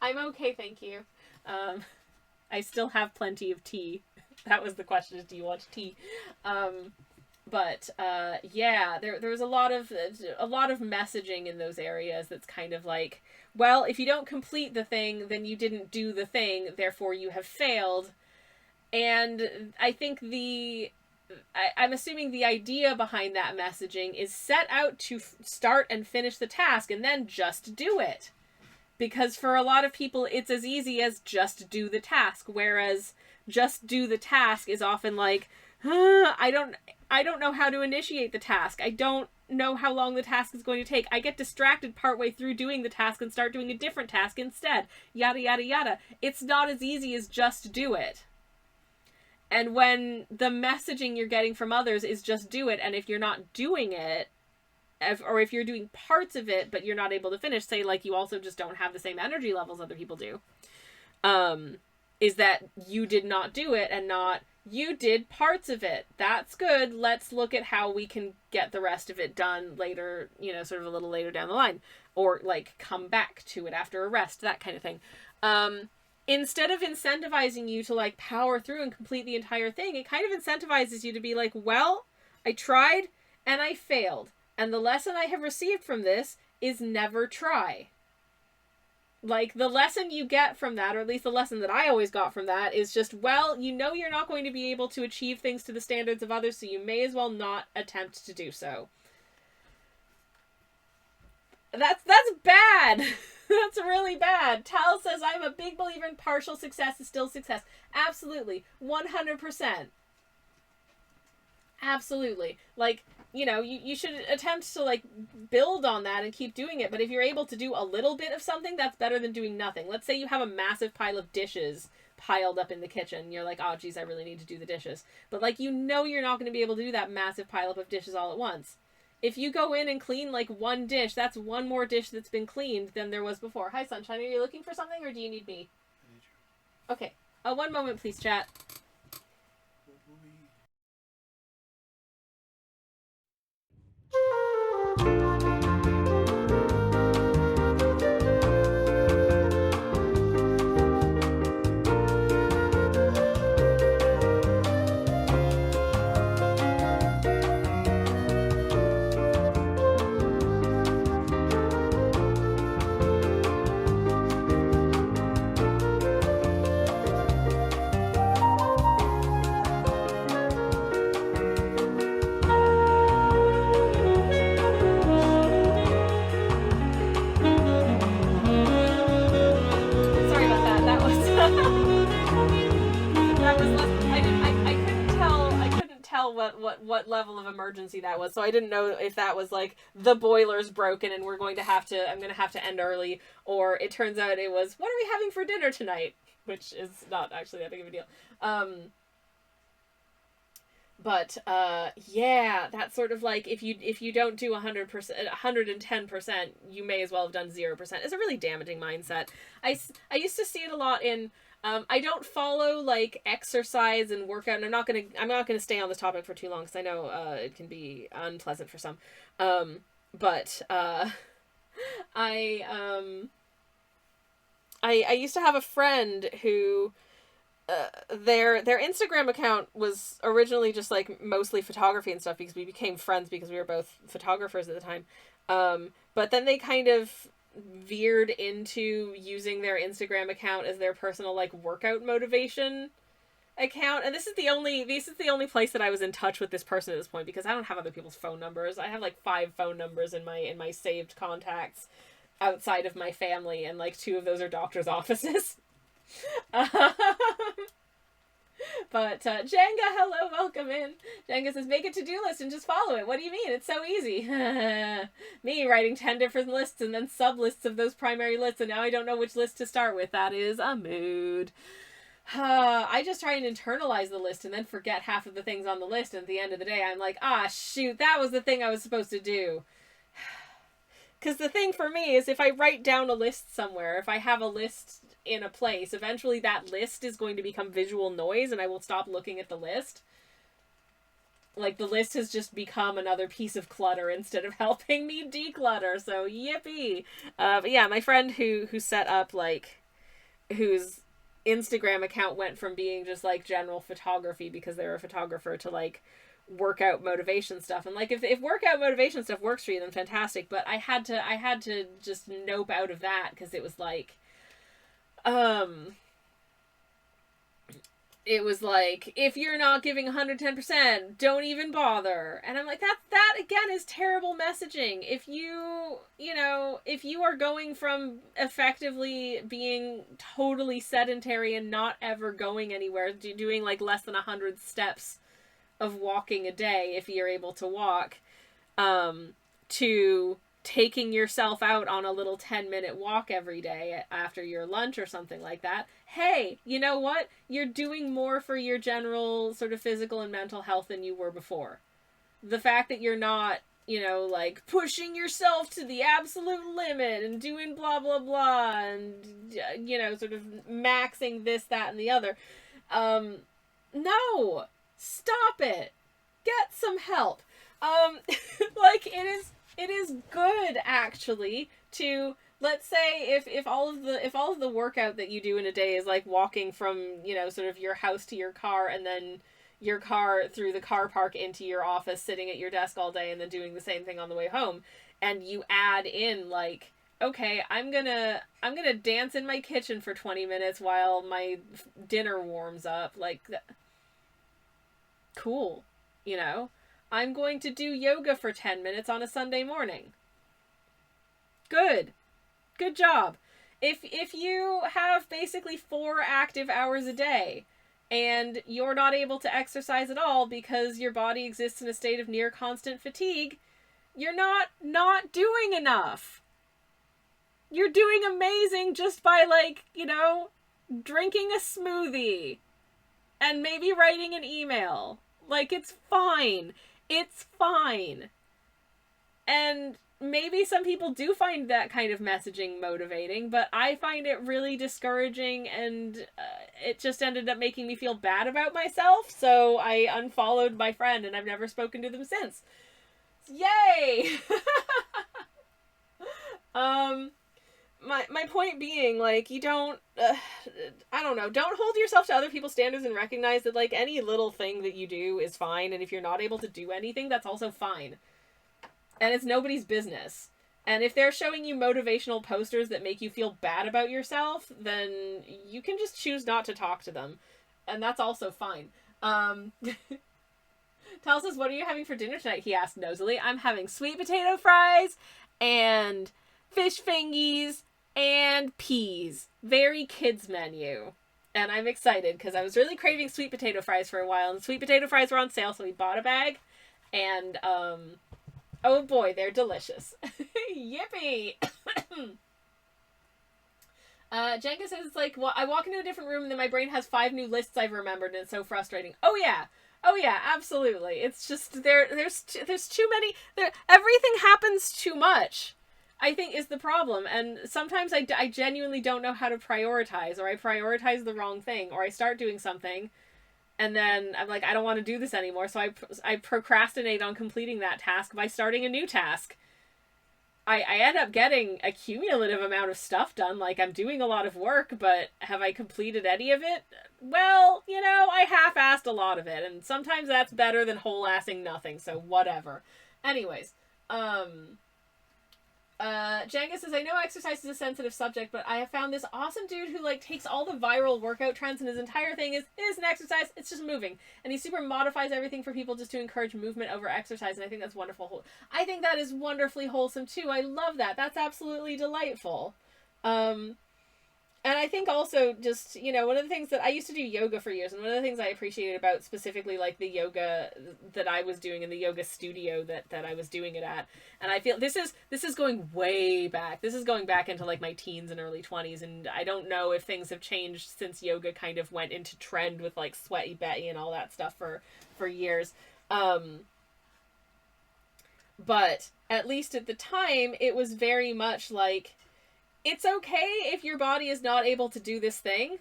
I'm okay, thank you. I still have plenty of tea. That was the question, is do you want tea? Yeah, there was a lot of messaging in those areas that's kind of like, well, if you don't complete the thing, then you didn't do the thing, therefore you have failed. And I think I'm assuming the idea behind that messaging is set out to start and finish the task and then just do it. Because for a lot of people, it's as easy as just do the task, whereas just do the task is often like, I don't know how to initiate the task. I don't know how long the task is going to take. I get distracted partway through doing the task and start doing a different task instead. Yada, yada, yada. It's not as easy as just do it. And when the messaging you're getting from others is just do it, and if you're not doing it, or if you're doing parts of it but you're not able to finish, say like you also just don't have the same energy levels other people do, is that you did not do it and not you did parts of it. That's good. Let's look at how we can get the rest of it done later, you know, sort of a little later down the line, or like come back to it after a rest, that kind of thing. Instead of incentivizing you to like power through and complete the entire thing, it kind of incentivizes you to be like, well, I tried and I failed. And the lesson I have received from this is never try. Like, the lesson you get from that, or at least the lesson that I always got from that, is just, well, you know you're not going to be able to achieve things to the standards of others, so you may as well not attempt to do so. That's bad. That's really bad. Tal says, I'm a big believer in partial success is still success. Absolutely. 100%. Absolutely. Like, you know, you should attempt to, like, build on that and keep doing it. But if you're able to do a little bit of something, that's better than doing nothing. Let's say you have a massive pile of dishes piled up in the kitchen. You're like, oh, geez, I really need to do the dishes. But, like, you know you're not going to be able to do that massive pile up of dishes all at once. If you go in and clean, like, one dish, that's one more dish that's been cleaned than there was before. Hi, Sunshine. Are you looking for something, or do you need me? I need you. Okay. One moment, please, chat. What level of emergency that was, so I didn't know if that was like the boiler's broken and I'm going to have to end early, or it turns out it was, what are we having for dinner tonight, which is not actually that big of a deal. Yeah, that's sort of like, if you don't do 100%, 110%, you may as well have done 0%. It's a really damaging mindset. I used to see it a lot in, I don't follow like exercise and workout, and I'm not gonna stay on this topic for too long because I know it can be unpleasant for some. I used to have a friend who their Instagram account was originally just like mostly photography and stuff, because we became friends because we were both photographers at the time. But then they kind of veered into using their Instagram account as their personal like workout motivation account, and this is the only place that I was in touch with this person at this point, because I don't have other people's phone numbers. I have like 5 phone numbers in my saved contacts outside of my family, and like 2 of those are doctors' offices. But Jenga, hello, welcome in. Jenga says, make a to-do list and just follow it. What do you mean? It's so easy. Me writing 10 different lists and then sub-lists of those primary lists, and now I don't know which list to start with. That is a mood. I just try and internalize the list and then forget half of the things on the list, and at the end of the day I'm like, shoot, that was the thing I was supposed to do. Because the thing for me is, if I write down a list somewhere, if I have a list in a place, eventually that list is going to become visual noise and I will stop looking at the list. Like, the list has just become another piece of clutter instead of helping me declutter, so yippee! But yeah, my friend who set up, like, whose Instagram account went from being just, like, general photography because they're a photographer to, like, workout motivation stuff. And, like, if workout motivation stuff works for you, then fantastic, but I had to just nope out of that because it was like, it was like, if you're not giving 110%, don't even bother. And I'm like, that again is terrible messaging. If if you are going from effectively being totally sedentary and not ever going anywhere, doing like less than 100 steps of walking a day, if you're able to walk, to taking yourself out on a little 10-minute walk every day after your lunch or something like that, hey, you know what? You're doing more for your general sort of physical and mental health than you were before. The fact that you're not, like, pushing yourself to the absolute limit and doing blah, blah, blah, and, sort of maxing this, that, and the other. No! Stop it! Get some help! Like, it is good, actually, to, let's say, if all of the workout that you do in a day is like walking from, sort of your house to your car, and then your car through the car park into your office, sitting at your desk all day, and then doing the same thing on the way home, and you add in, like, okay, I'm gonna dance in my kitchen for 20 minutes while my dinner warms up, like, cool, I'm going to do yoga for 10 minutes on a Sunday morning. Good job. If you have basically 4 active hours a day and you're not able to exercise at all because your body exists in a state of near constant fatigue, you're not doing enough. You're doing amazing just by, like, drinking a smoothie and maybe writing an email. Like, it's fine. It's fine. And maybe some people do find that kind of messaging motivating, but I find it really discouraging, and it just ended up making me feel bad about myself, so I unfollowed my friend, and I've never spoken to them since. Yay! My point being, like, you don't, I don't know, don't hold yourself to other people's standards, and recognize that, like, any little thing that you do is fine, and if you're not able to do anything, that's also fine. And it's nobody's business. And if they're showing you motivational posters that make you feel bad about yourself, then you can just choose not to talk to them. And that's also fine. Tell us, what are you having for dinner tonight? He asked nosily. I'm having sweet potato fries and fish fingies and peas. Very kids menu. And I'm excited because I was really craving sweet potato fries for a while, and sweet potato fries were on sale, so we bought a bag. And, oh boy, they're delicious. Yippee! Jenga says, it's like, well, I walk into a different room and then my brain has 5 new lists I've remembered, and it's so frustrating. Oh yeah, absolutely. It's just, there's too many, everything happens too much, I think, is the problem. And sometimes I genuinely don't know how to prioritize, or I prioritize the wrong thing, or I start doing something and then I'm like, I don't want to do this anymore, so I procrastinate on completing that task by starting a new task. I end up getting a cumulative amount of stuff done, like I'm doing a lot of work, but have I completed any of it? Well, I half-assed a lot of it, and sometimes that's better than whole-assing nothing, so whatever. Anyways, Jenga says, I know exercise is a sensitive subject, but I have found this awesome dude who, like, takes all the viral workout trends, and his entire thing is an exercise, it's just moving. And he super modifies everything for people just to encourage movement over exercise, and I think that's wonderful. I think that is wonderfully wholesome, too. I love that. That's absolutely delightful. And I think also just, one of the things that I used to do yoga for years, and one of the things I appreciated about specifically like the yoga that I was doing in the yoga studio that I was doing it at, and I feel this is going way back. This is going back into like my teens and early 20s, and I don't know if things have changed since yoga kind of went into trend with like Sweaty Betty and all that stuff for years. But at least at the time, it was very much like, it's okay if your body is not able to do this thing.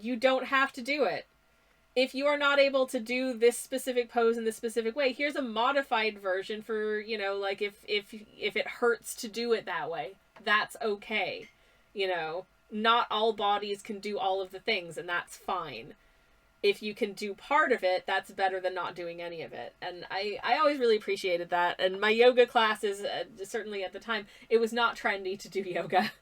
You don't have to do it. If you are not able to do this specific pose in this specific way, here's a modified version for, like if it hurts to do it that way, that's okay. Not all bodies can do all of the things, and that's fine. If you can do part of it, that's better than not doing any of it. And I always really appreciated that. And my yoga classes, certainly at the time, it was not trendy to do yoga.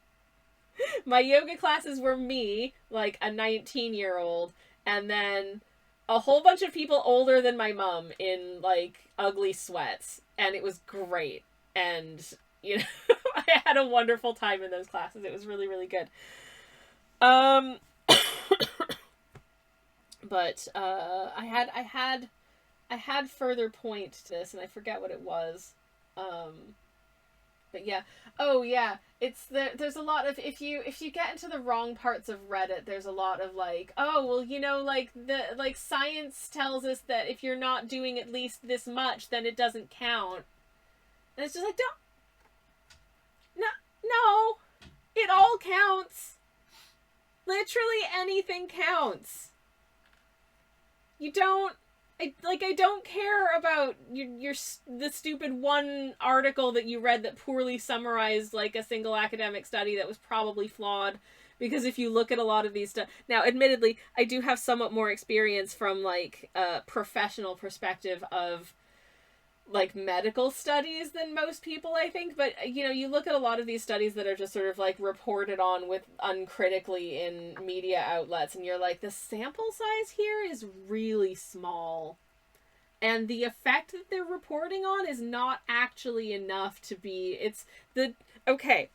My yoga classes were me, like a 19-year-old, and then a whole bunch of people older than my mom in like ugly sweats, and it was great. And I had a wonderful time in those classes. It was really, really good. But I had further point to this, and I forget what it was. But yeah. Oh yeah. There's a lot of, if you get into the wrong parts of Reddit, there's a lot of like, oh well, like science tells us that if you're not doing at least this much, then it doesn't count. And it's just like, no, it all counts. Literally anything counts. I don't care about the stupid one article that you read that poorly summarized like a single academic study that was probably flawed. Because if you look at a lot of these stuff, now admittedly, I do have somewhat more experience from like a professional perspective of like medical studies than most people, I think. But you look at a lot of these studies that are just sort of like reported on with uncritically in media outlets, and you're like, the sample size here is really small, and the effect that they're reporting on is not actually enough to be, okay.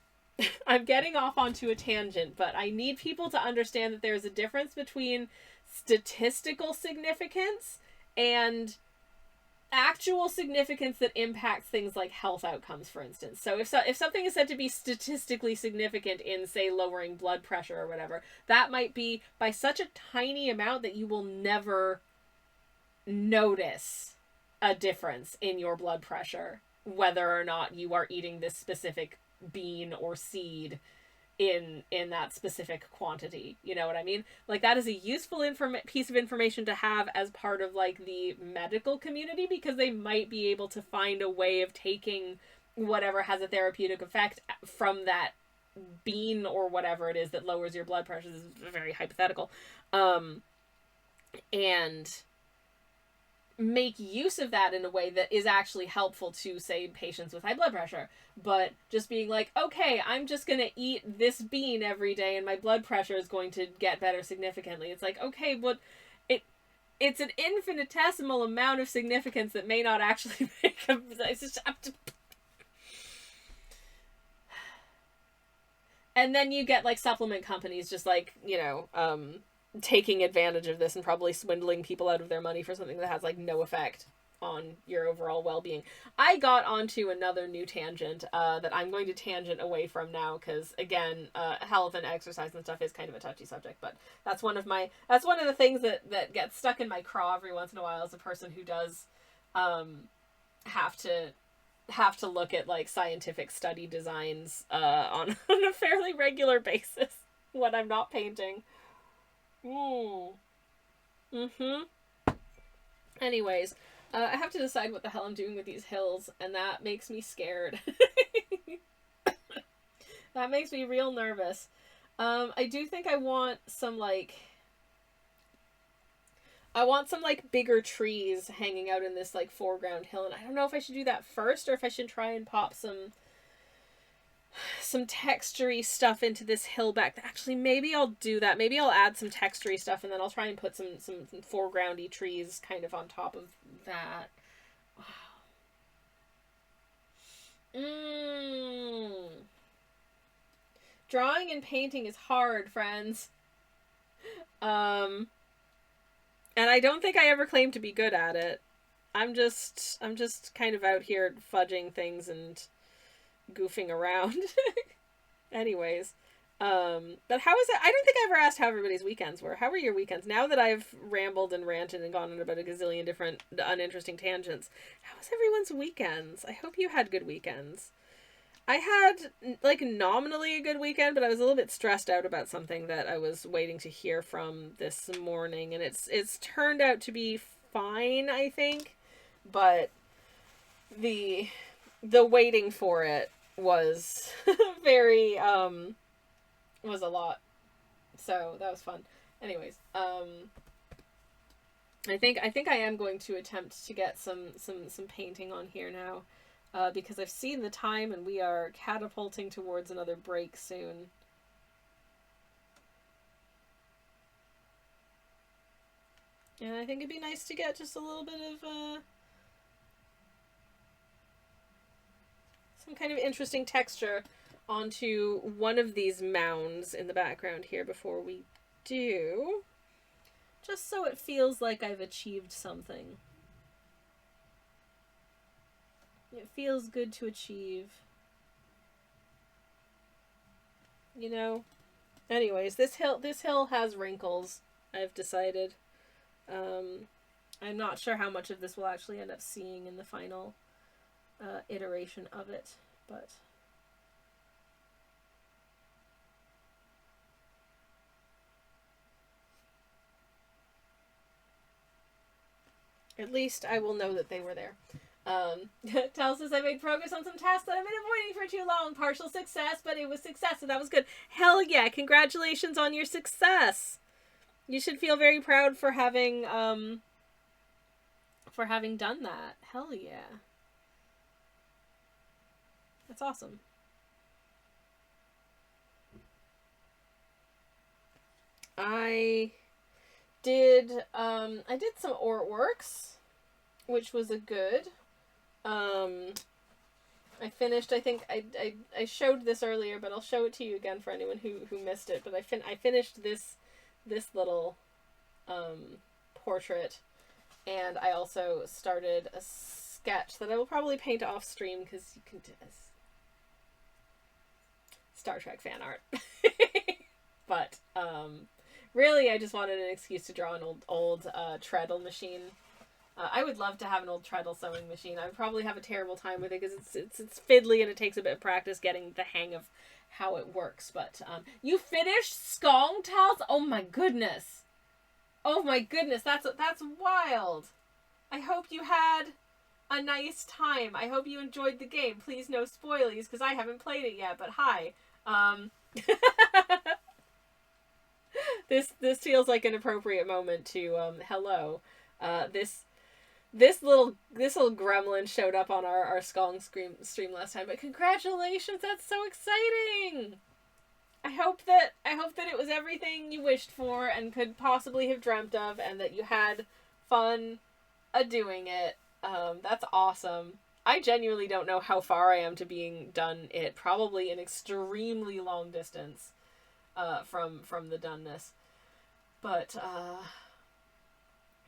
I'm getting off onto a tangent, but I need people to understand that there's a difference between statistical significance and actual significance that impacts things like health outcomes, for instance. So if something is said to be statistically significant in, say, lowering blood pressure or whatever, that might be by such a tiny amount that you will never notice a difference in your blood pressure, whether or not you are eating this specific bean or seed in that specific quantity. You know what I mean? Like, that is a useful piece of information to have as part of like the medical community, because they might be able to find a way of taking whatever has a therapeutic effect from that bean or whatever it is that lowers your blood pressure. This is very hypothetical. And make use of that in a way that is actually helpful to, say, patients with high blood pressure. But just being like, okay, I'm just going to eat this bean every day and my blood pressure is going to get better significantly. It's like, okay, but it's an infinitesimal amount of significance that may not actually make a... And then you get like supplement companies just like, taking advantage of this and probably swindling people out of their money for something that has like no effect on your overall well-being. I got onto another new tangent that I'm going to tangent away from now, because again, health and exercise and stuff is kind of a touchy subject, but that's one of the things that gets stuck in my craw every once in a while as a person who does have to look at like scientific study designs on a fairly regular basis when I'm not painting. Anyways, I have to decide what the hell I'm doing with these hills, and that makes me scared. That makes me real nervous. I do think I want some bigger trees hanging out in this like foreground hill, and I don't know if I should do that first or if I should try and pop some textury stuff into this hill back. Actually, maybe I'll do that. Maybe I'll add some textury stuff, and then I'll try and put some foregroundy trees kind of on top of that. Wow. Drawing and painting is hard, friends. And I don't think I ever claimed to be good at it. I'm just kind of out here fudging things and goofing around. Anyways, but how is it? I don't think I ever asked how everybody's weekends were. How were your weekends? Now that I've rambled and ranted and gone on about a gazillion different uninteresting tangents, how was everyone's weekends? I hope you had good weekends. I had, like, nominally a good weekend, but I was a little bit stressed out about something that I was waiting to hear from this morning, and it's turned out to be fine, I think, but the waiting for it was very, was a lot, so that was fun. Anyways, I think I am going to attempt to get some painting on here now. Because I've seen the time and we are catapulting towards another break soon. And I think it'd be nice to get just a little bit of some kind of interesting texture onto one of these mounds in the background here before we do. Just so it feels like I've achieved something. It feels good to achieve. You know? Anyways, this hill has wrinkles, I've decided. I'm not sure how much of this we'll actually end up seeing in the final iteration of it, but at least I will know that they were there. Tal says, I made progress on some tasks that I've been avoiding for too long. Partial success, but it was success, and that was good. Hell yeah, congratulations on your success. You should feel very proud for having done that. Hell yeah. That's awesome. I did some artworks, which was a good. I finished, I think, I showed this earlier, but I'll show it to you again for anyone who missed it, but I finished this little, portrait, and I also started a sketch that I will probably paint off stream, because you can do this. Star Trek fan art. But, really, I just wanted an excuse to draw an old treadle machine. I would love to have an old treadle sewing machine. I would probably have a terrible time with it because it's fiddly and it takes a bit of practice getting the hang of how it works. But you finished Skong Tales? Oh my goodness! Oh my goodness! That's wild. I hope you had a nice time. I hope you enjoyed the game. Please no spoilies because I haven't played it yet. But hi. This feels like an appropriate moment to hello. This little gremlin showed up on our Skong stream last time, but congratulations, that's so exciting. I hope that it was everything you wished for and could possibly have dreamt of, and that you had fun doing it. That's awesome. I genuinely don't know how far I am to being done it. Probably an extremely long distance from the doneness. But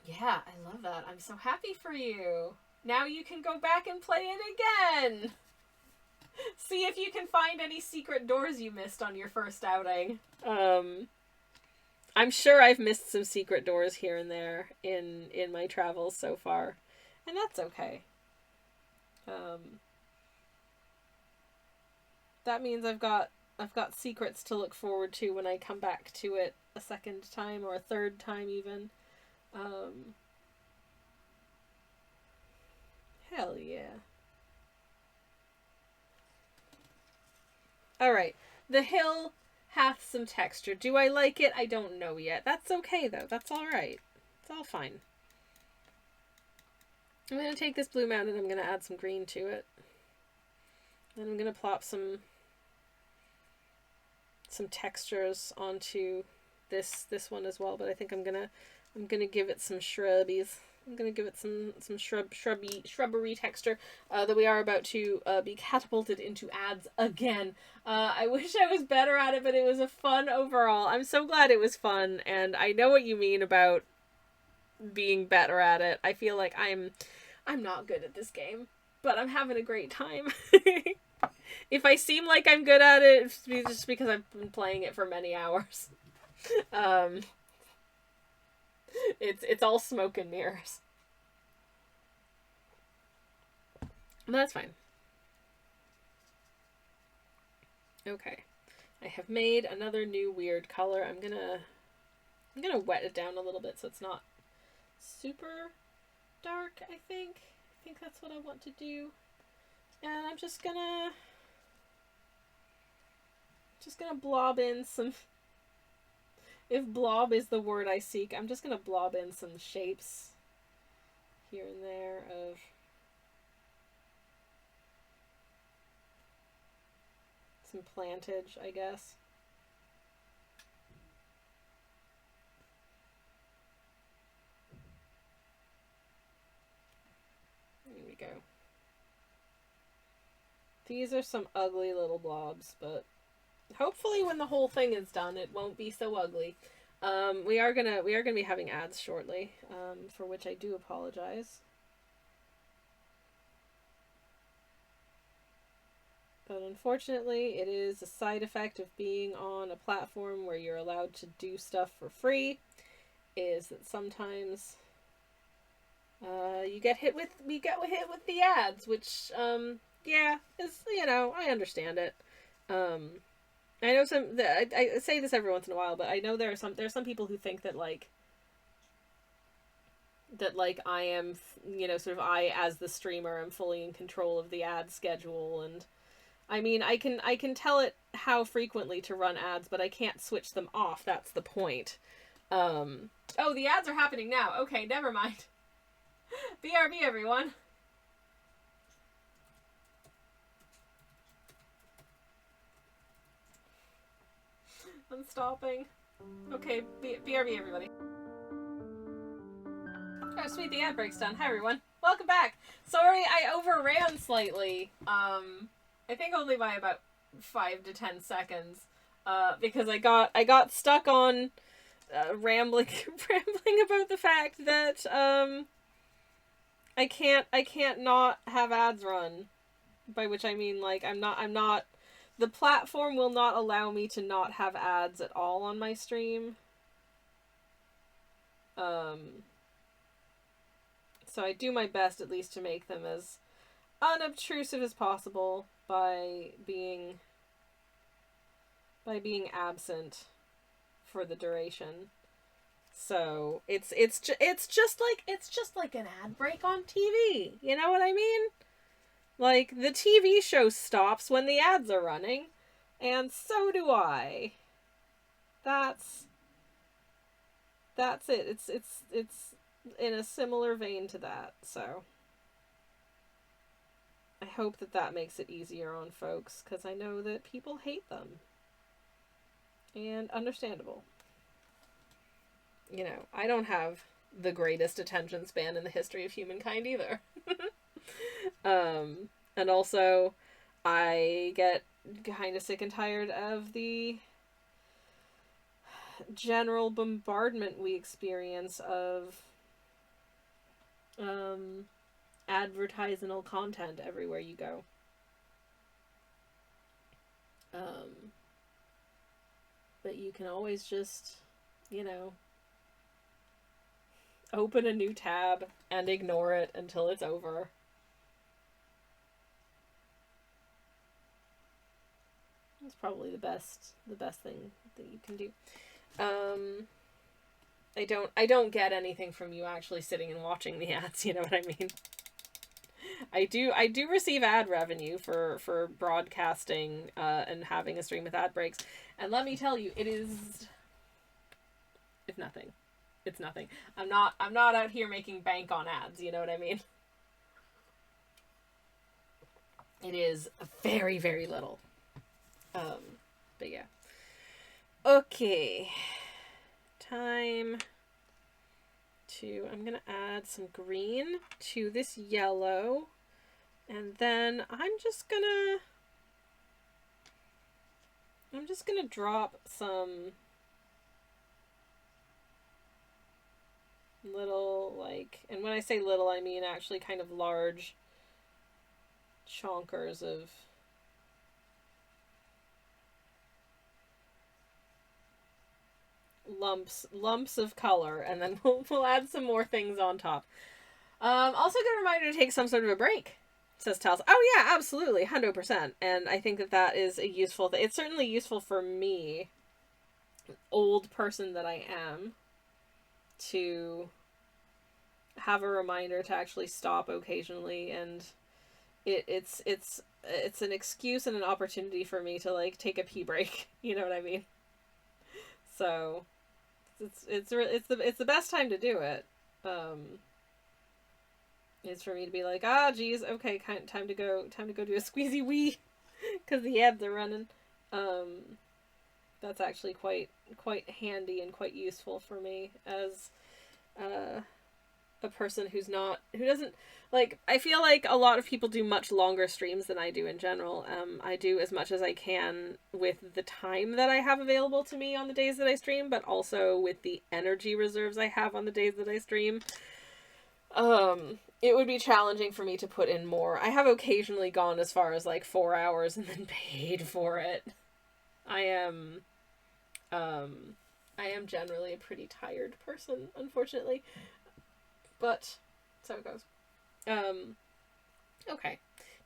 yeah, I love that. I'm so happy for you. Now you can go back and play it again. See if you can find any secret doors you missed on your first outing. I'm sure I've missed some secret doors here and there in my travels so far. And that's okay. That means I've got secrets to look forward to when I come back to it a second time or a third time even. Hell yeah. Alright. The hill hath some texture. Do I like it? I don't know yet. That's okay though. That's alright. It's all fine. I'm going to take this blue mound and I'm going to add some green to it. Then I'm going to plop some textures onto this one as well, but I think I'm gonna give it some shrubbies. I'm gonna give it some shrubbery texture. That we are about to be catapulted into ads again. I wish I was better at it, but it was a fun overall. I'm so glad it was fun, and I know what you mean about being better at it. I feel like I'm not good at this game, but I'm having a great time. If I seem like I'm good at it, it's just because I've been playing it for many hours. It's all smoke and mirrors. But that's fine. Okay. I have made another new weird color. I'm gonna wet it down a little bit so it's not super dark, I think. I think that's what I want to do. And I'm just gonna blob in some, if blob is the word I seek, I'm just gonna blob in some shapes here and there of some plantage, I guess. There we go. These are some ugly little blobs, but hopefully when the whole thing is done, it won't be so ugly. We are gonna be having ads shortly, for which I do apologize. But unfortunately, it is a side effect of being on a platform where you're allowed to do stuff for free, is that sometimes we get hit with the ads, which yeah, is, you know, I understand it. I know I say this every once in a while, but I know there's some people who think that I am, you know, sort of, I as the streamer am fully in control of the ad schedule, and I mean, I can tell it how frequently to run ads, but I can't switch them off. That's the point. Oh, the ads are happening now. Okay, never mind. BRB, everyone. I'm stopping. Okay, BRB, everybody. Oh, sweet, the ad break's done. Hi, everyone. Welcome back. Sorry, I overran slightly. I think only by about 5 to 10 seconds. Because I got stuck on rambling about the fact that I can't not have ads run. By which I mean, like, I'm not the platform will not allow me to not have ads at all on my stream. So I do my best at least to make them as unobtrusive as possible by being absent for the duration. So it's just like an ad break on TV. You know what I mean? Like, the TV show stops when the ads are running, and so do I. That's it. It's in a similar vein to that, so I hope that makes it easier on folks, because I know that people hate them. And understandable. You know, I don't have the greatest attention span in the history of humankind either. And also, I get kind of sick and tired of the general bombardment we experience of advertisanal content everywhere you go. But you can always just, you know, open a new tab and ignore it until it's over. It's probably the best thing that you can do. I don't get anything from you actually sitting and watching the ads, you know what I mean? I do receive ad revenue for broadcasting and having a stream with ad breaks, and let me tell you, it's nothing. It's nothing. I'm not out here making bank on ads, you know what I mean? It is very, very little. But yeah. Okay. Time I'm going to add some green to this yellow. And then I'm just going to drop some little, like, and when I say little, I mean actually kind of large chonkers of lumps of color, and then we'll add some more things on top. Also good reminder to take some sort of a break, says Tals. Oh yeah, absolutely, 100%. And I think that is a useful thing. It's certainly useful for me, old person that I am, to have a reminder to actually stop occasionally, and it's an excuse and an opportunity for me to, like, take a pee break. You know what I mean? So it's the best time to do it. It's for me to be like, geez, okay, time to go do a squeezy wee, because the ads are running. That's actually quite handy and quite useful for me as a person who doesn't, like, I feel like a lot of people do much longer streams than I do in general. I do as much as I can with the time that I have available to me on the days that I stream, but also with the energy reserves I have on the days that I stream. It would be challenging for me to put in more. I have occasionally gone as far as, like, 4 hours and then paid for it. I am generally a pretty tired person, unfortunately. But, so it goes. Okay.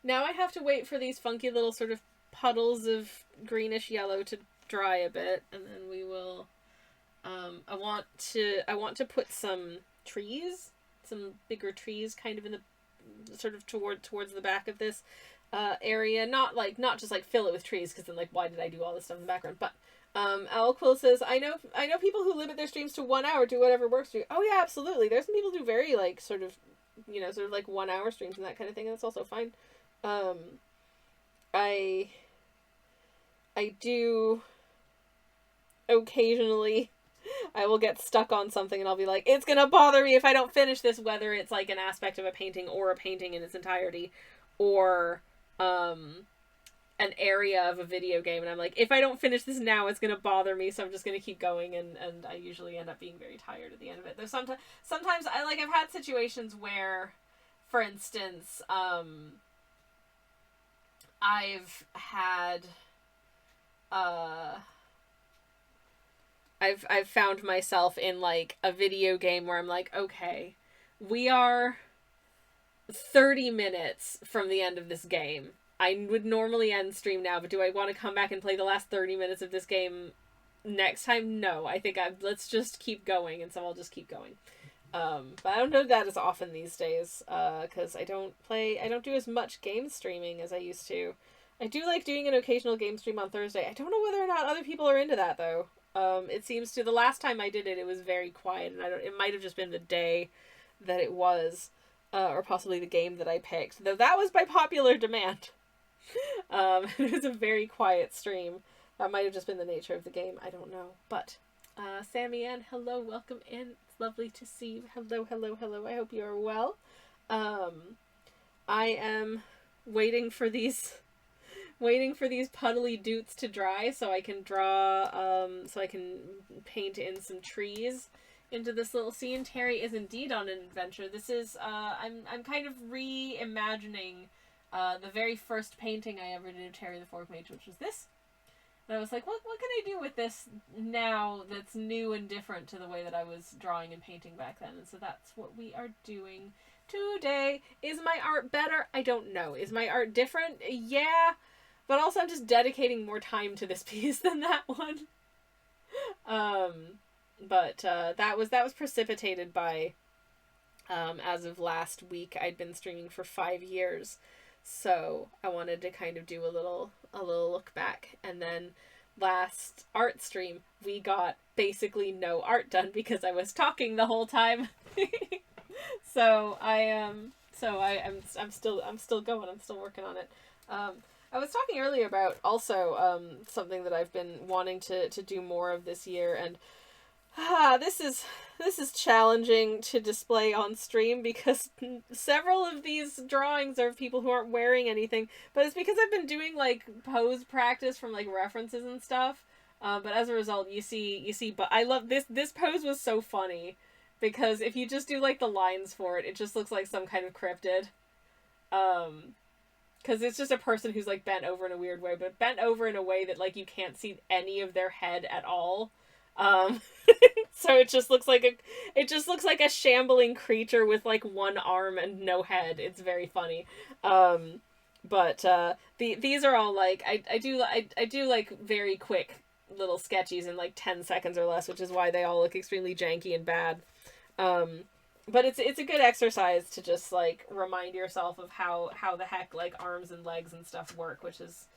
Now I have to wait for these funky little sort of puddles of greenish yellow to dry a bit, and then we will, I want to put some trees, some bigger trees kind of in the, sort of towards the back of this, area. Not just, like, fill it with trees, because then, like, why did I do all this stuff in the background? But, Owlquill says, I know people who limit their streams to 1 hour, do whatever works for you. Oh yeah, absolutely. There's some people who do very, like, sort of like 1 hour streams and that kind of thing, and that's also fine. I do occasionally, I will get stuck on something and I'll be like, it's gonna bother me if I don't finish this, whether it's, like, an aspect of a painting or a painting in its entirety, or, an area of a video game, and I'm like, if I don't finish this now, it's gonna bother me, so I'm just gonna keep going, and I usually end up being very tired at the end of it. There's sometimes I've had situations where, for instance, I've found myself in, like, a video game where I'm like, okay, we are 30 minutes from the end of this game. I would normally end stream now, but do I want to come back and play the last 30 minutes of this game next time? No, I think let's just keep going, and so I'll just keep going. But I don't do that as often these days, because I don't do as much game streaming as I used to. I do like doing an occasional game stream on Thursday. I don't know whether or not other people are into that, though. It seems to, the last time I did it, it was very quiet, and it might have just been the day that it was, or possibly the game that I picked, though that was by popular demand. It was a very quiet stream. That might have just been the nature of the game. I don't know. But, Sammy Ann, hello, welcome in. It's lovely to see you. Hello, hello, hello. I hope you are well. I am waiting for these puddly doots to dry so I can draw, so I can paint in some trees into this little scene. Terry is indeed on an adventure. This is, I'm kind of reimagining the very first painting I ever did of Terry the Fork Mage, which was this. And I was like, what can I do with this now that's new and different to the way that I was drawing and painting back then? And so that's what we are doing today. Is my art better? I don't know. Is my art different? Yeah. But also I'm just dedicating more time to this piece than that one. But that was precipitated by, as of last week, I'd been streaming for 5 years. So I wanted to kind of do a little look back, and then last art stream we got basically no art done because I was talking the whole time. So I'm still going. I'm still working on it. I was talking earlier about also something that I've been wanting to do more of this year, and This is challenging to display on stream because several of these drawings are of people who aren't wearing anything, but it's because I've been doing like pose practice from like references and stuff. But as a result, you see. But I love this. This pose was so funny because if you just do like the lines for it, it just looks like some kind of cryptid. Because it's just a person who's like bent over in a weird way, but bent over in a way that like you can't see any of their head at all. So it just looks like a shambling creature with like one arm and no head. It's very funny. But these are all like I do like very quick little sketches in like 10 seconds or less, which is why they all look extremely janky and bad. But it's a good exercise to just like remind yourself of how the heck like arms and legs and stuff work, which is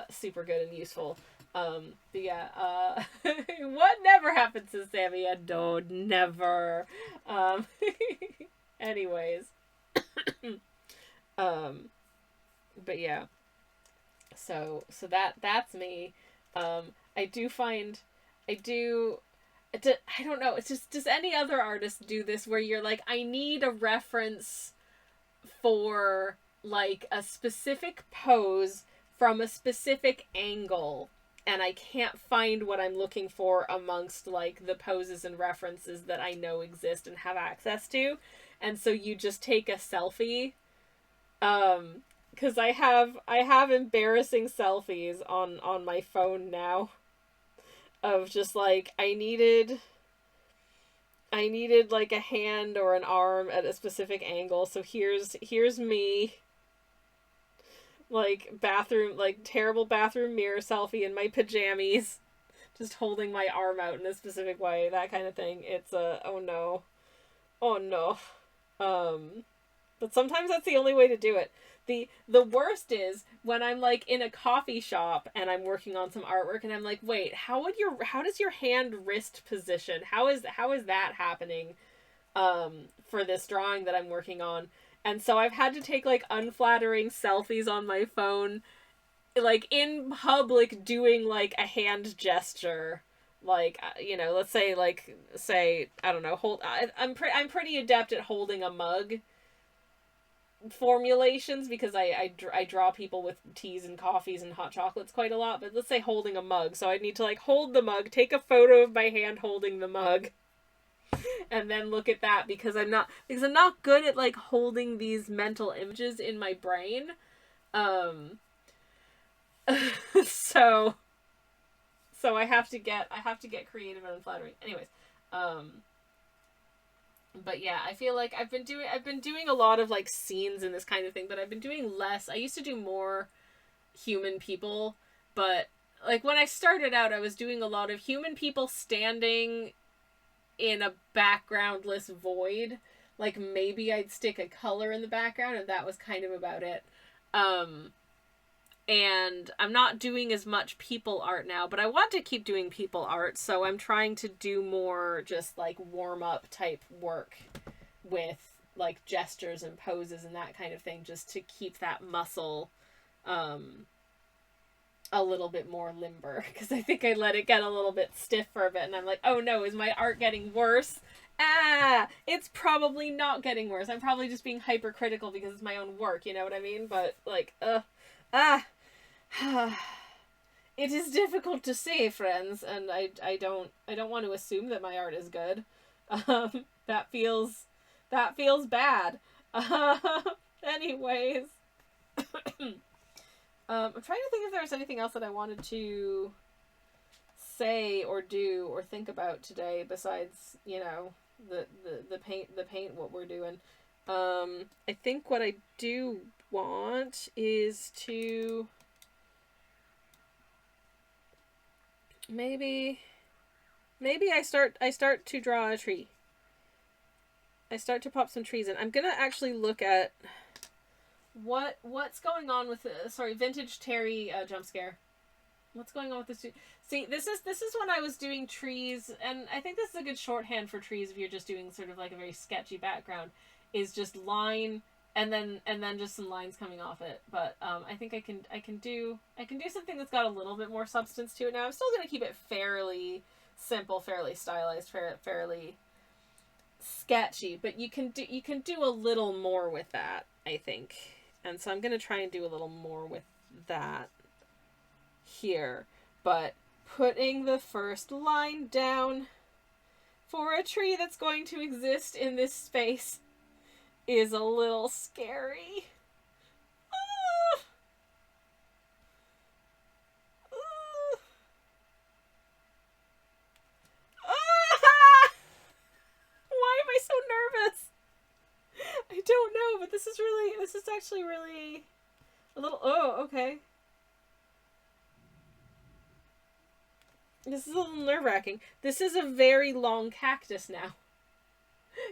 super good and useful. But yeah, what never happens to Sammy? No, never. Anyways, but yeah, so that's me. I do find, I don't know. It's just, does any other artist do this where you're like, I need a reference for like a specific pose from a specific angle, and I can't find what I'm looking for amongst like the poses and references that I know exist and have access to, and so you just take a selfie. Because I have embarrassing selfies on my phone now of just like I needed like a hand or an arm at a specific angle. So here's me, like terrible bathroom mirror selfie in my pajamas, just holding my arm out in a specific way, that kind of thing. It's oh no. But sometimes that's the only way to do it. The worst is when I'm like in a coffee shop and I'm working on some artwork and I'm like, wait, how does your hand wrist position? How is that happening for this drawing that I'm working on? And so I've had to take like unflattering selfies on my phone, like in public, doing like a hand gesture. Like, let's say I don't know, I'm pretty adept at holding a mug formulations because I draw people with teas and coffees and hot chocolates quite a lot, but let's say holding a mug, so I'd need to like hold the mug, take a photo of my hand holding the mug, and then look at that because I'm not good at like holding these mental images in my brain. So I have to get creative and unflattering. Anyways, but yeah, I feel like I've been doing a lot of like scenes and this kind of thing, but I've been doing less. I used to do more human people, but like when I started out, I was doing a lot of human people standing in a backgroundless void. Like maybe I'd stick a color in the background and that was kind of about it. And I'm not doing as much people art now, but I want to keep doing people art, so I'm trying to do more just like warm-up type work with like gestures and poses and that kind of thing, just to keep that muscle a little bit more limber, because I think I let it get a little bit stiff for a bit and I'm like, oh no, is my art getting worse? It's probably not getting worse. I'm probably just being hypercritical because it's my own work, you know what I mean? But like, it is difficult to say, friends, and I don't want to assume that my art is good. That feels bad. Anyways, I'm trying to think if there was anything else that I wanted to say or do or think about today besides, the paint what we're doing. I think what I do want is to maybe I start to draw a tree. I start to pop some trees in. I'm gonna actually look at what's going on with vintage Terry jump scare. What's going on with this? See, this is when I was doing trees, and I think this is a good shorthand for trees if you're just doing sort of like a very sketchy background, is just line and then just some lines coming off it. But I think I can do something that's got a little bit more substance to it now. I'm still gonna keep it fairly simple, fairly stylized, fairly sketchy, but you can do a little more with that, I think. And so I'm going to try and do a little more with that here. But putting the first line down for a tree that's going to exist in this space is a little scary. Why am I so nervous? I don't know, but this is actually really a little, oh, okay. This is a little nerve-wracking. This is a very long cactus now.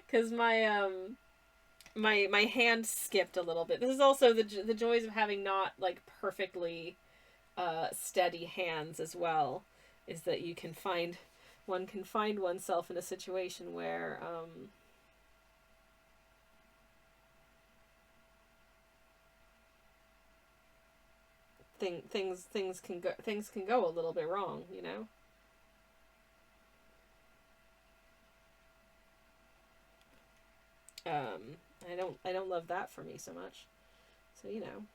Because my hand skipped a little bit. This is also the joys of having not, like, perfectly steady hands as well, is that one can find oneself in a situation where things can go a little bit wrong, you know. I don't love that for me so much. So, you know,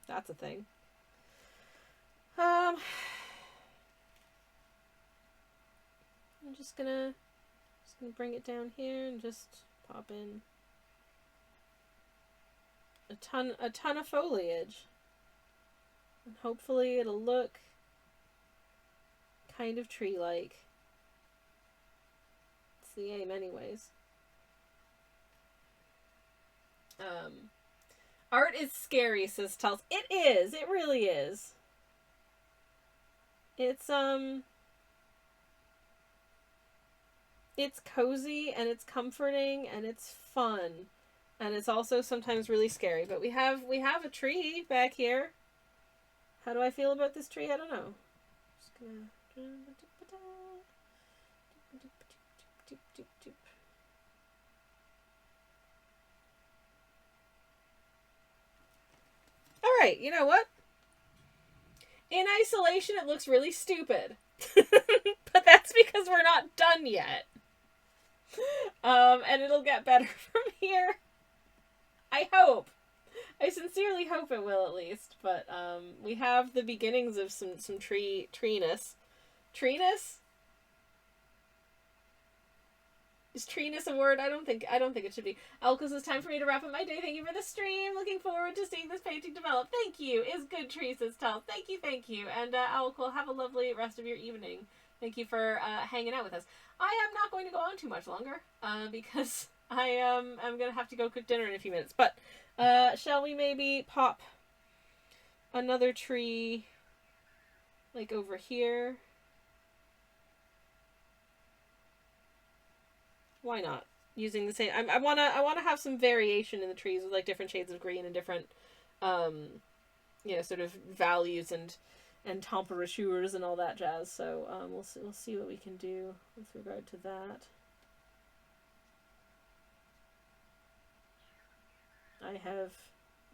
that's a thing. I'm just gonna bring it down here and just pop in a ton of foliage. And hopefully it'll look kind of tree-like. It's the aim anyways. Art is scary, says Tels. It is. It really is. It's cozy and it's comforting and it's fun. And it's also sometimes really scary. But we have a tree back here. How do I feel about this tree? I don't know. Just gonna... Alright, you know what? In isolation, it looks really stupid. But that's because we're not done yet. And it'll get better from here. I hope. I sincerely hope it will, at least. But we have the beginnings of some treeness. Treeness? Is treeness a word? I don't think it should be. Elkos, it's time for me to wrap up my day. Thank you for the stream. Looking forward to seeing this painting develop. Thank you. Is good tree, says Tal. Thank you. And Elkos, have a lovely rest of your evening. Thank you for hanging out with us. I am not going to go on too much longer because I am going to have to go cook dinner in a few minutes. But shall we maybe pop another tree like over here? Why not? Using the same, I wanna have some variation in the trees with like different shades of green and different, you know, sort of values and temperatures and all that jazz. So we'll see what we can do with regard to that. I have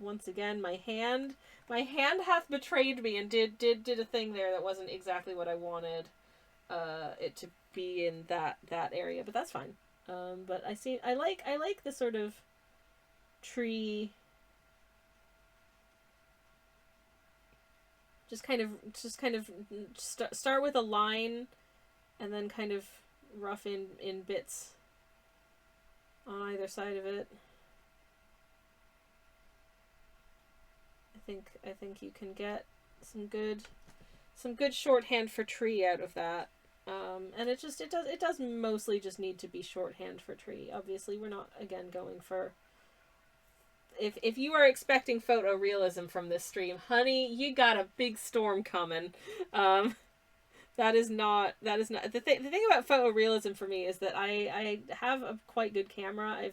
once again my hand hath betrayed me and did a thing there that wasn't exactly what I wanted it to be in that area, but that's fine. But I like the sort of tree, just kind of start with a line and then kind of rough in bits on either side of it. I think you can get some good shorthand for tree out of that. And it does mostly just need to be shorthand for tree. Obviously, we're not, again, going for... If you are expecting photorealism from this stream, honey, you got a big storm coming. That is not... The thing about photorealism for me is that I have a quite good camera.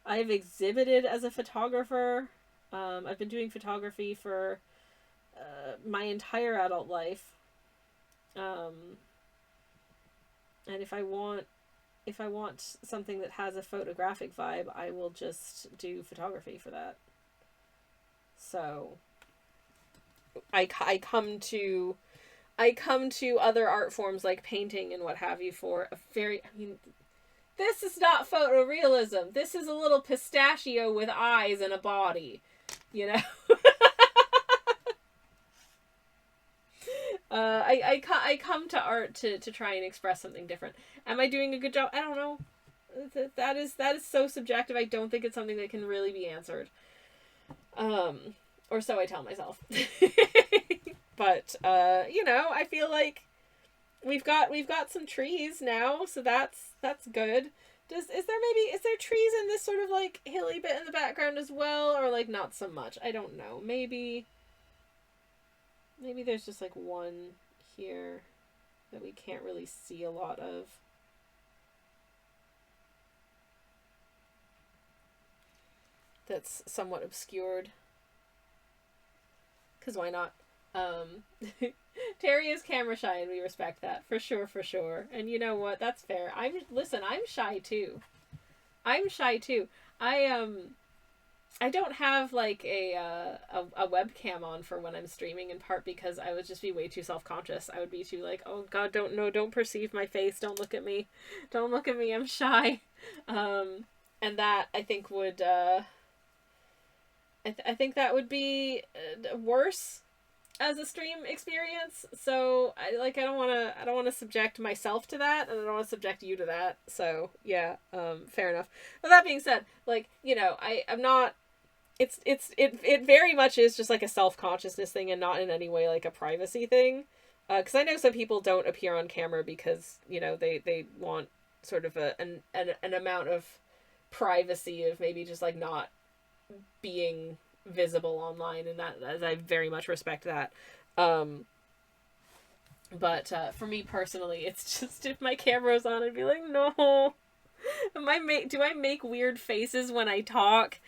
I've exhibited as a photographer. I've been doing photography for my entire adult life. And if I want something that has a photographic vibe, I will just do photography for that. So I come to I come to other art forms like painting and what have you for a very, I mean, this is not photorealism. This is a little pistachio with eyes and a body, you know? I come to art to try and express something different. Am I doing a good job? I don't know. That is so subjective. I don't think it's something that can really be answered. Or so I tell myself. But you know, I feel like we've got some trees now, so that's good. Is there trees in this sort of like hilly bit in the background as well, or like not so much? I don't know. Maybe there's just like one here that we can't really see a lot of. That's somewhat obscured. Because why not? Terry is camera shy and we respect that. For sure. And you know what? That's fair. I'm shy too. I don't have like a webcam on for when I'm streaming, in part because I would just be way too self-conscious. I would be too like, oh god, don't perceive my face, don't look at me, I'm shy. And that I think would I think that would be worse as a stream experience. So I don't want to subject myself to that, and I don't want to subject you to that. So yeah, fair enough. But that being said, like, you know, I'm not. It very much is just like a self-consciousness thing and not in any way like a privacy thing. Because I know some people don't appear on camera because, you know, they want sort of an amount of privacy of maybe just like not being visible online, and that I very much respect that. But for me personally, it's just if my camera's on, I'd be like, no. Do I make weird faces when I talk?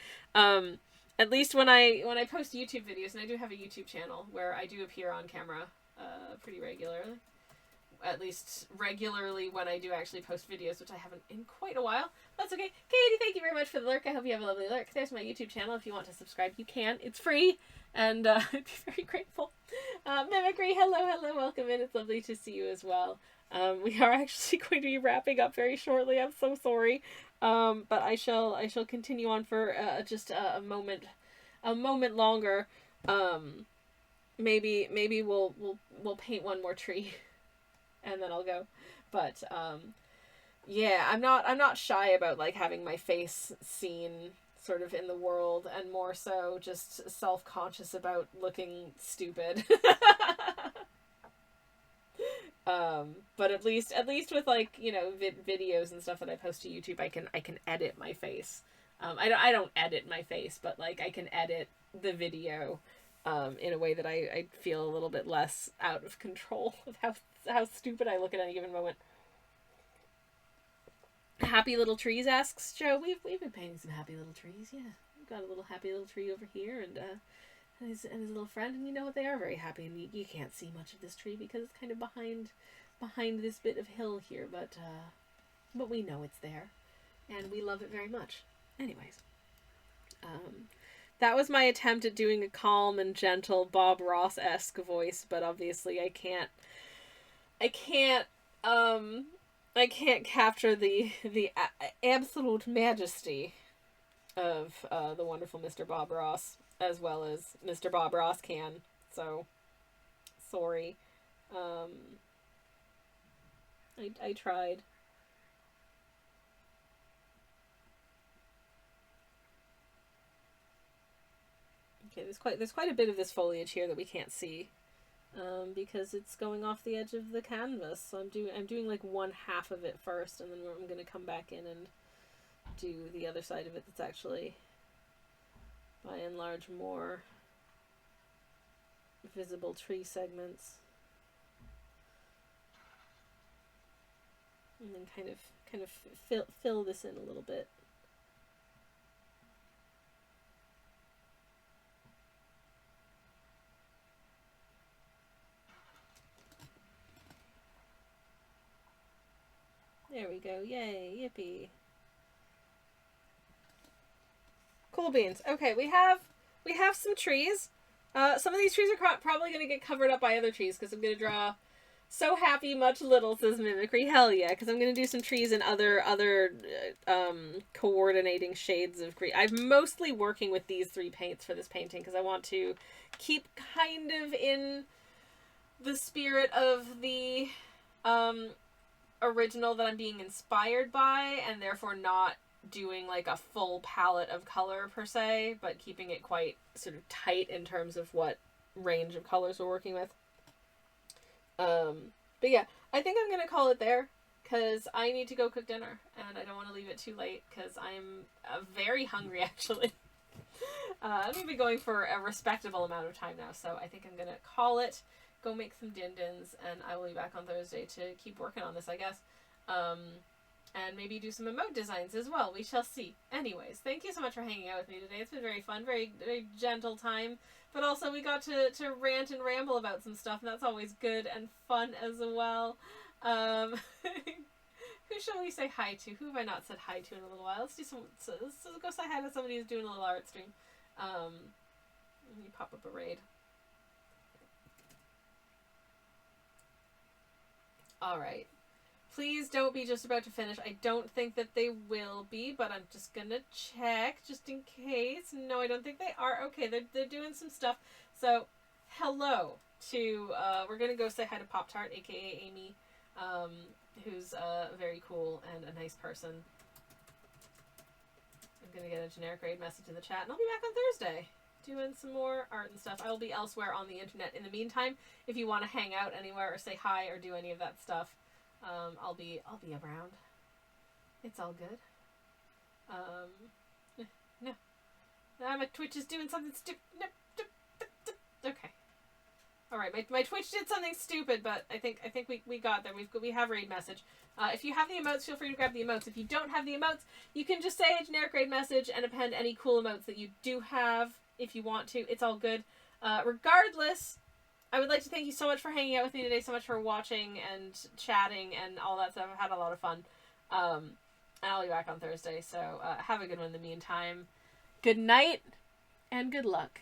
At least when I post YouTube videos, and I do have a YouTube channel where I do appear on camera pretty regularly. At least regularly when I do actually post videos, which I haven't in quite a while. That's okay. Katie, thank you very much for the lurk. I hope you have a lovely lurk. There's my YouTube channel. If you want to subscribe, you can. It's free, and I'd be very grateful. Mimicry, hello, welcome in. It's lovely to see you as well. We are actually going to be wrapping up very shortly. I'm so sorry. But I shall continue on for just a moment longer. Maybe we'll paint one more tree, and then I'll go. But yeah, I'm not shy about like having my face seen sort of in the world, and more so just self-conscious about looking stupid. But at least with like, you know, videos and stuff that I post to YouTube, I can edit my face. I don't edit my face, but like I can edit the video in a way that I feel a little bit less out of control of how stupid I look at any given moment. Happy little trees, asks Joe. We've been painting some happy little trees. Yeah, we've got a little happy little tree over here, and his little friend, and you know what, they are very happy, and you can't see much of this tree because it's kind of behind this bit of hill here, but we know it's there, and we love it very much. Anyways, that was my attempt at doing a calm and gentle Bob Ross-esque voice, but obviously I can't capture the absolute majesty of the wonderful Mr. Bob Ross, as well as Mr. Bob Ross can. So, sorry. I tried. Okay, there's quite a bit of this foliage here that we can't see, because it's going off the edge of the canvas. So I'm doing like one half of it first, and then I'm gonna come back in and do the other side of it that's actually, by and large, more visible tree segments, and then kind of fill this in a little bit. There we go. Yay, yippee. Cool beans. Okay, we have some trees. Some of these trees are probably going to get covered up by other trees because I'm going to draw So Happy Much Little, says Mimicry. Hell yeah, because I'm going to do some trees in other coordinating shades of green. I'm mostly working with these 3 paints for this painting because I want to keep kind of in the spirit of the original that I'm being inspired by, and therefore not doing like a full palette of color per se, but keeping it quite sort of tight in terms of what range of colors we're working with. But yeah, I think I'm gonna call it there because I need to go cook dinner and I don't want to leave it too late because I'm very hungry actually. I'm gonna be going for a respectable amount of time now, so I think I'm gonna call it, go make some din-dins, and I will be back on Thursday to keep working on this, I guess. And maybe do some emote designs as well. We shall see. Anyways, thank you so much for hanging out with me today. It's been very fun, very, very gentle time. But also we got to rant and ramble about some stuff, and that's always good and fun as well. Who shall we say hi to? Who have I not said hi to in a little while? Let's go say hi to somebody who's doing a little art stream. Let me pop up a raid. Alright. Please don't be just about to finish. I don't think that they will be, but I'm just gonna check just in case. No, I don't think they are. Okay, they're doing some stuff. So, hello to, we're gonna go say hi to Pop-Tart, aka Amy, who's very cool and a nice person. I'm gonna get a generic raid message in the chat, and I'll be back on Thursday doing some more art and stuff. I will be elsewhere on the internet in the meantime. If you want to hang out anywhere or say hi or do any of that stuff, I'll be around. It's all good. No. My Twitch is doing something stupid. No. Okay. All right, my Twitch did something stupid, but I think we got there. We have raid message. If you have the emotes, feel free to grab the emotes. If you don't have the emotes, you can just say a generic raid message and append any cool emotes that you do have if you want to. It's all good. Regardless, I would like to thank you so much for hanging out with me today, so much for watching and chatting and all that stuff. I've had a lot of fun. And I'll be back on Thursday, so have a good one in the meantime. Good night, and good luck.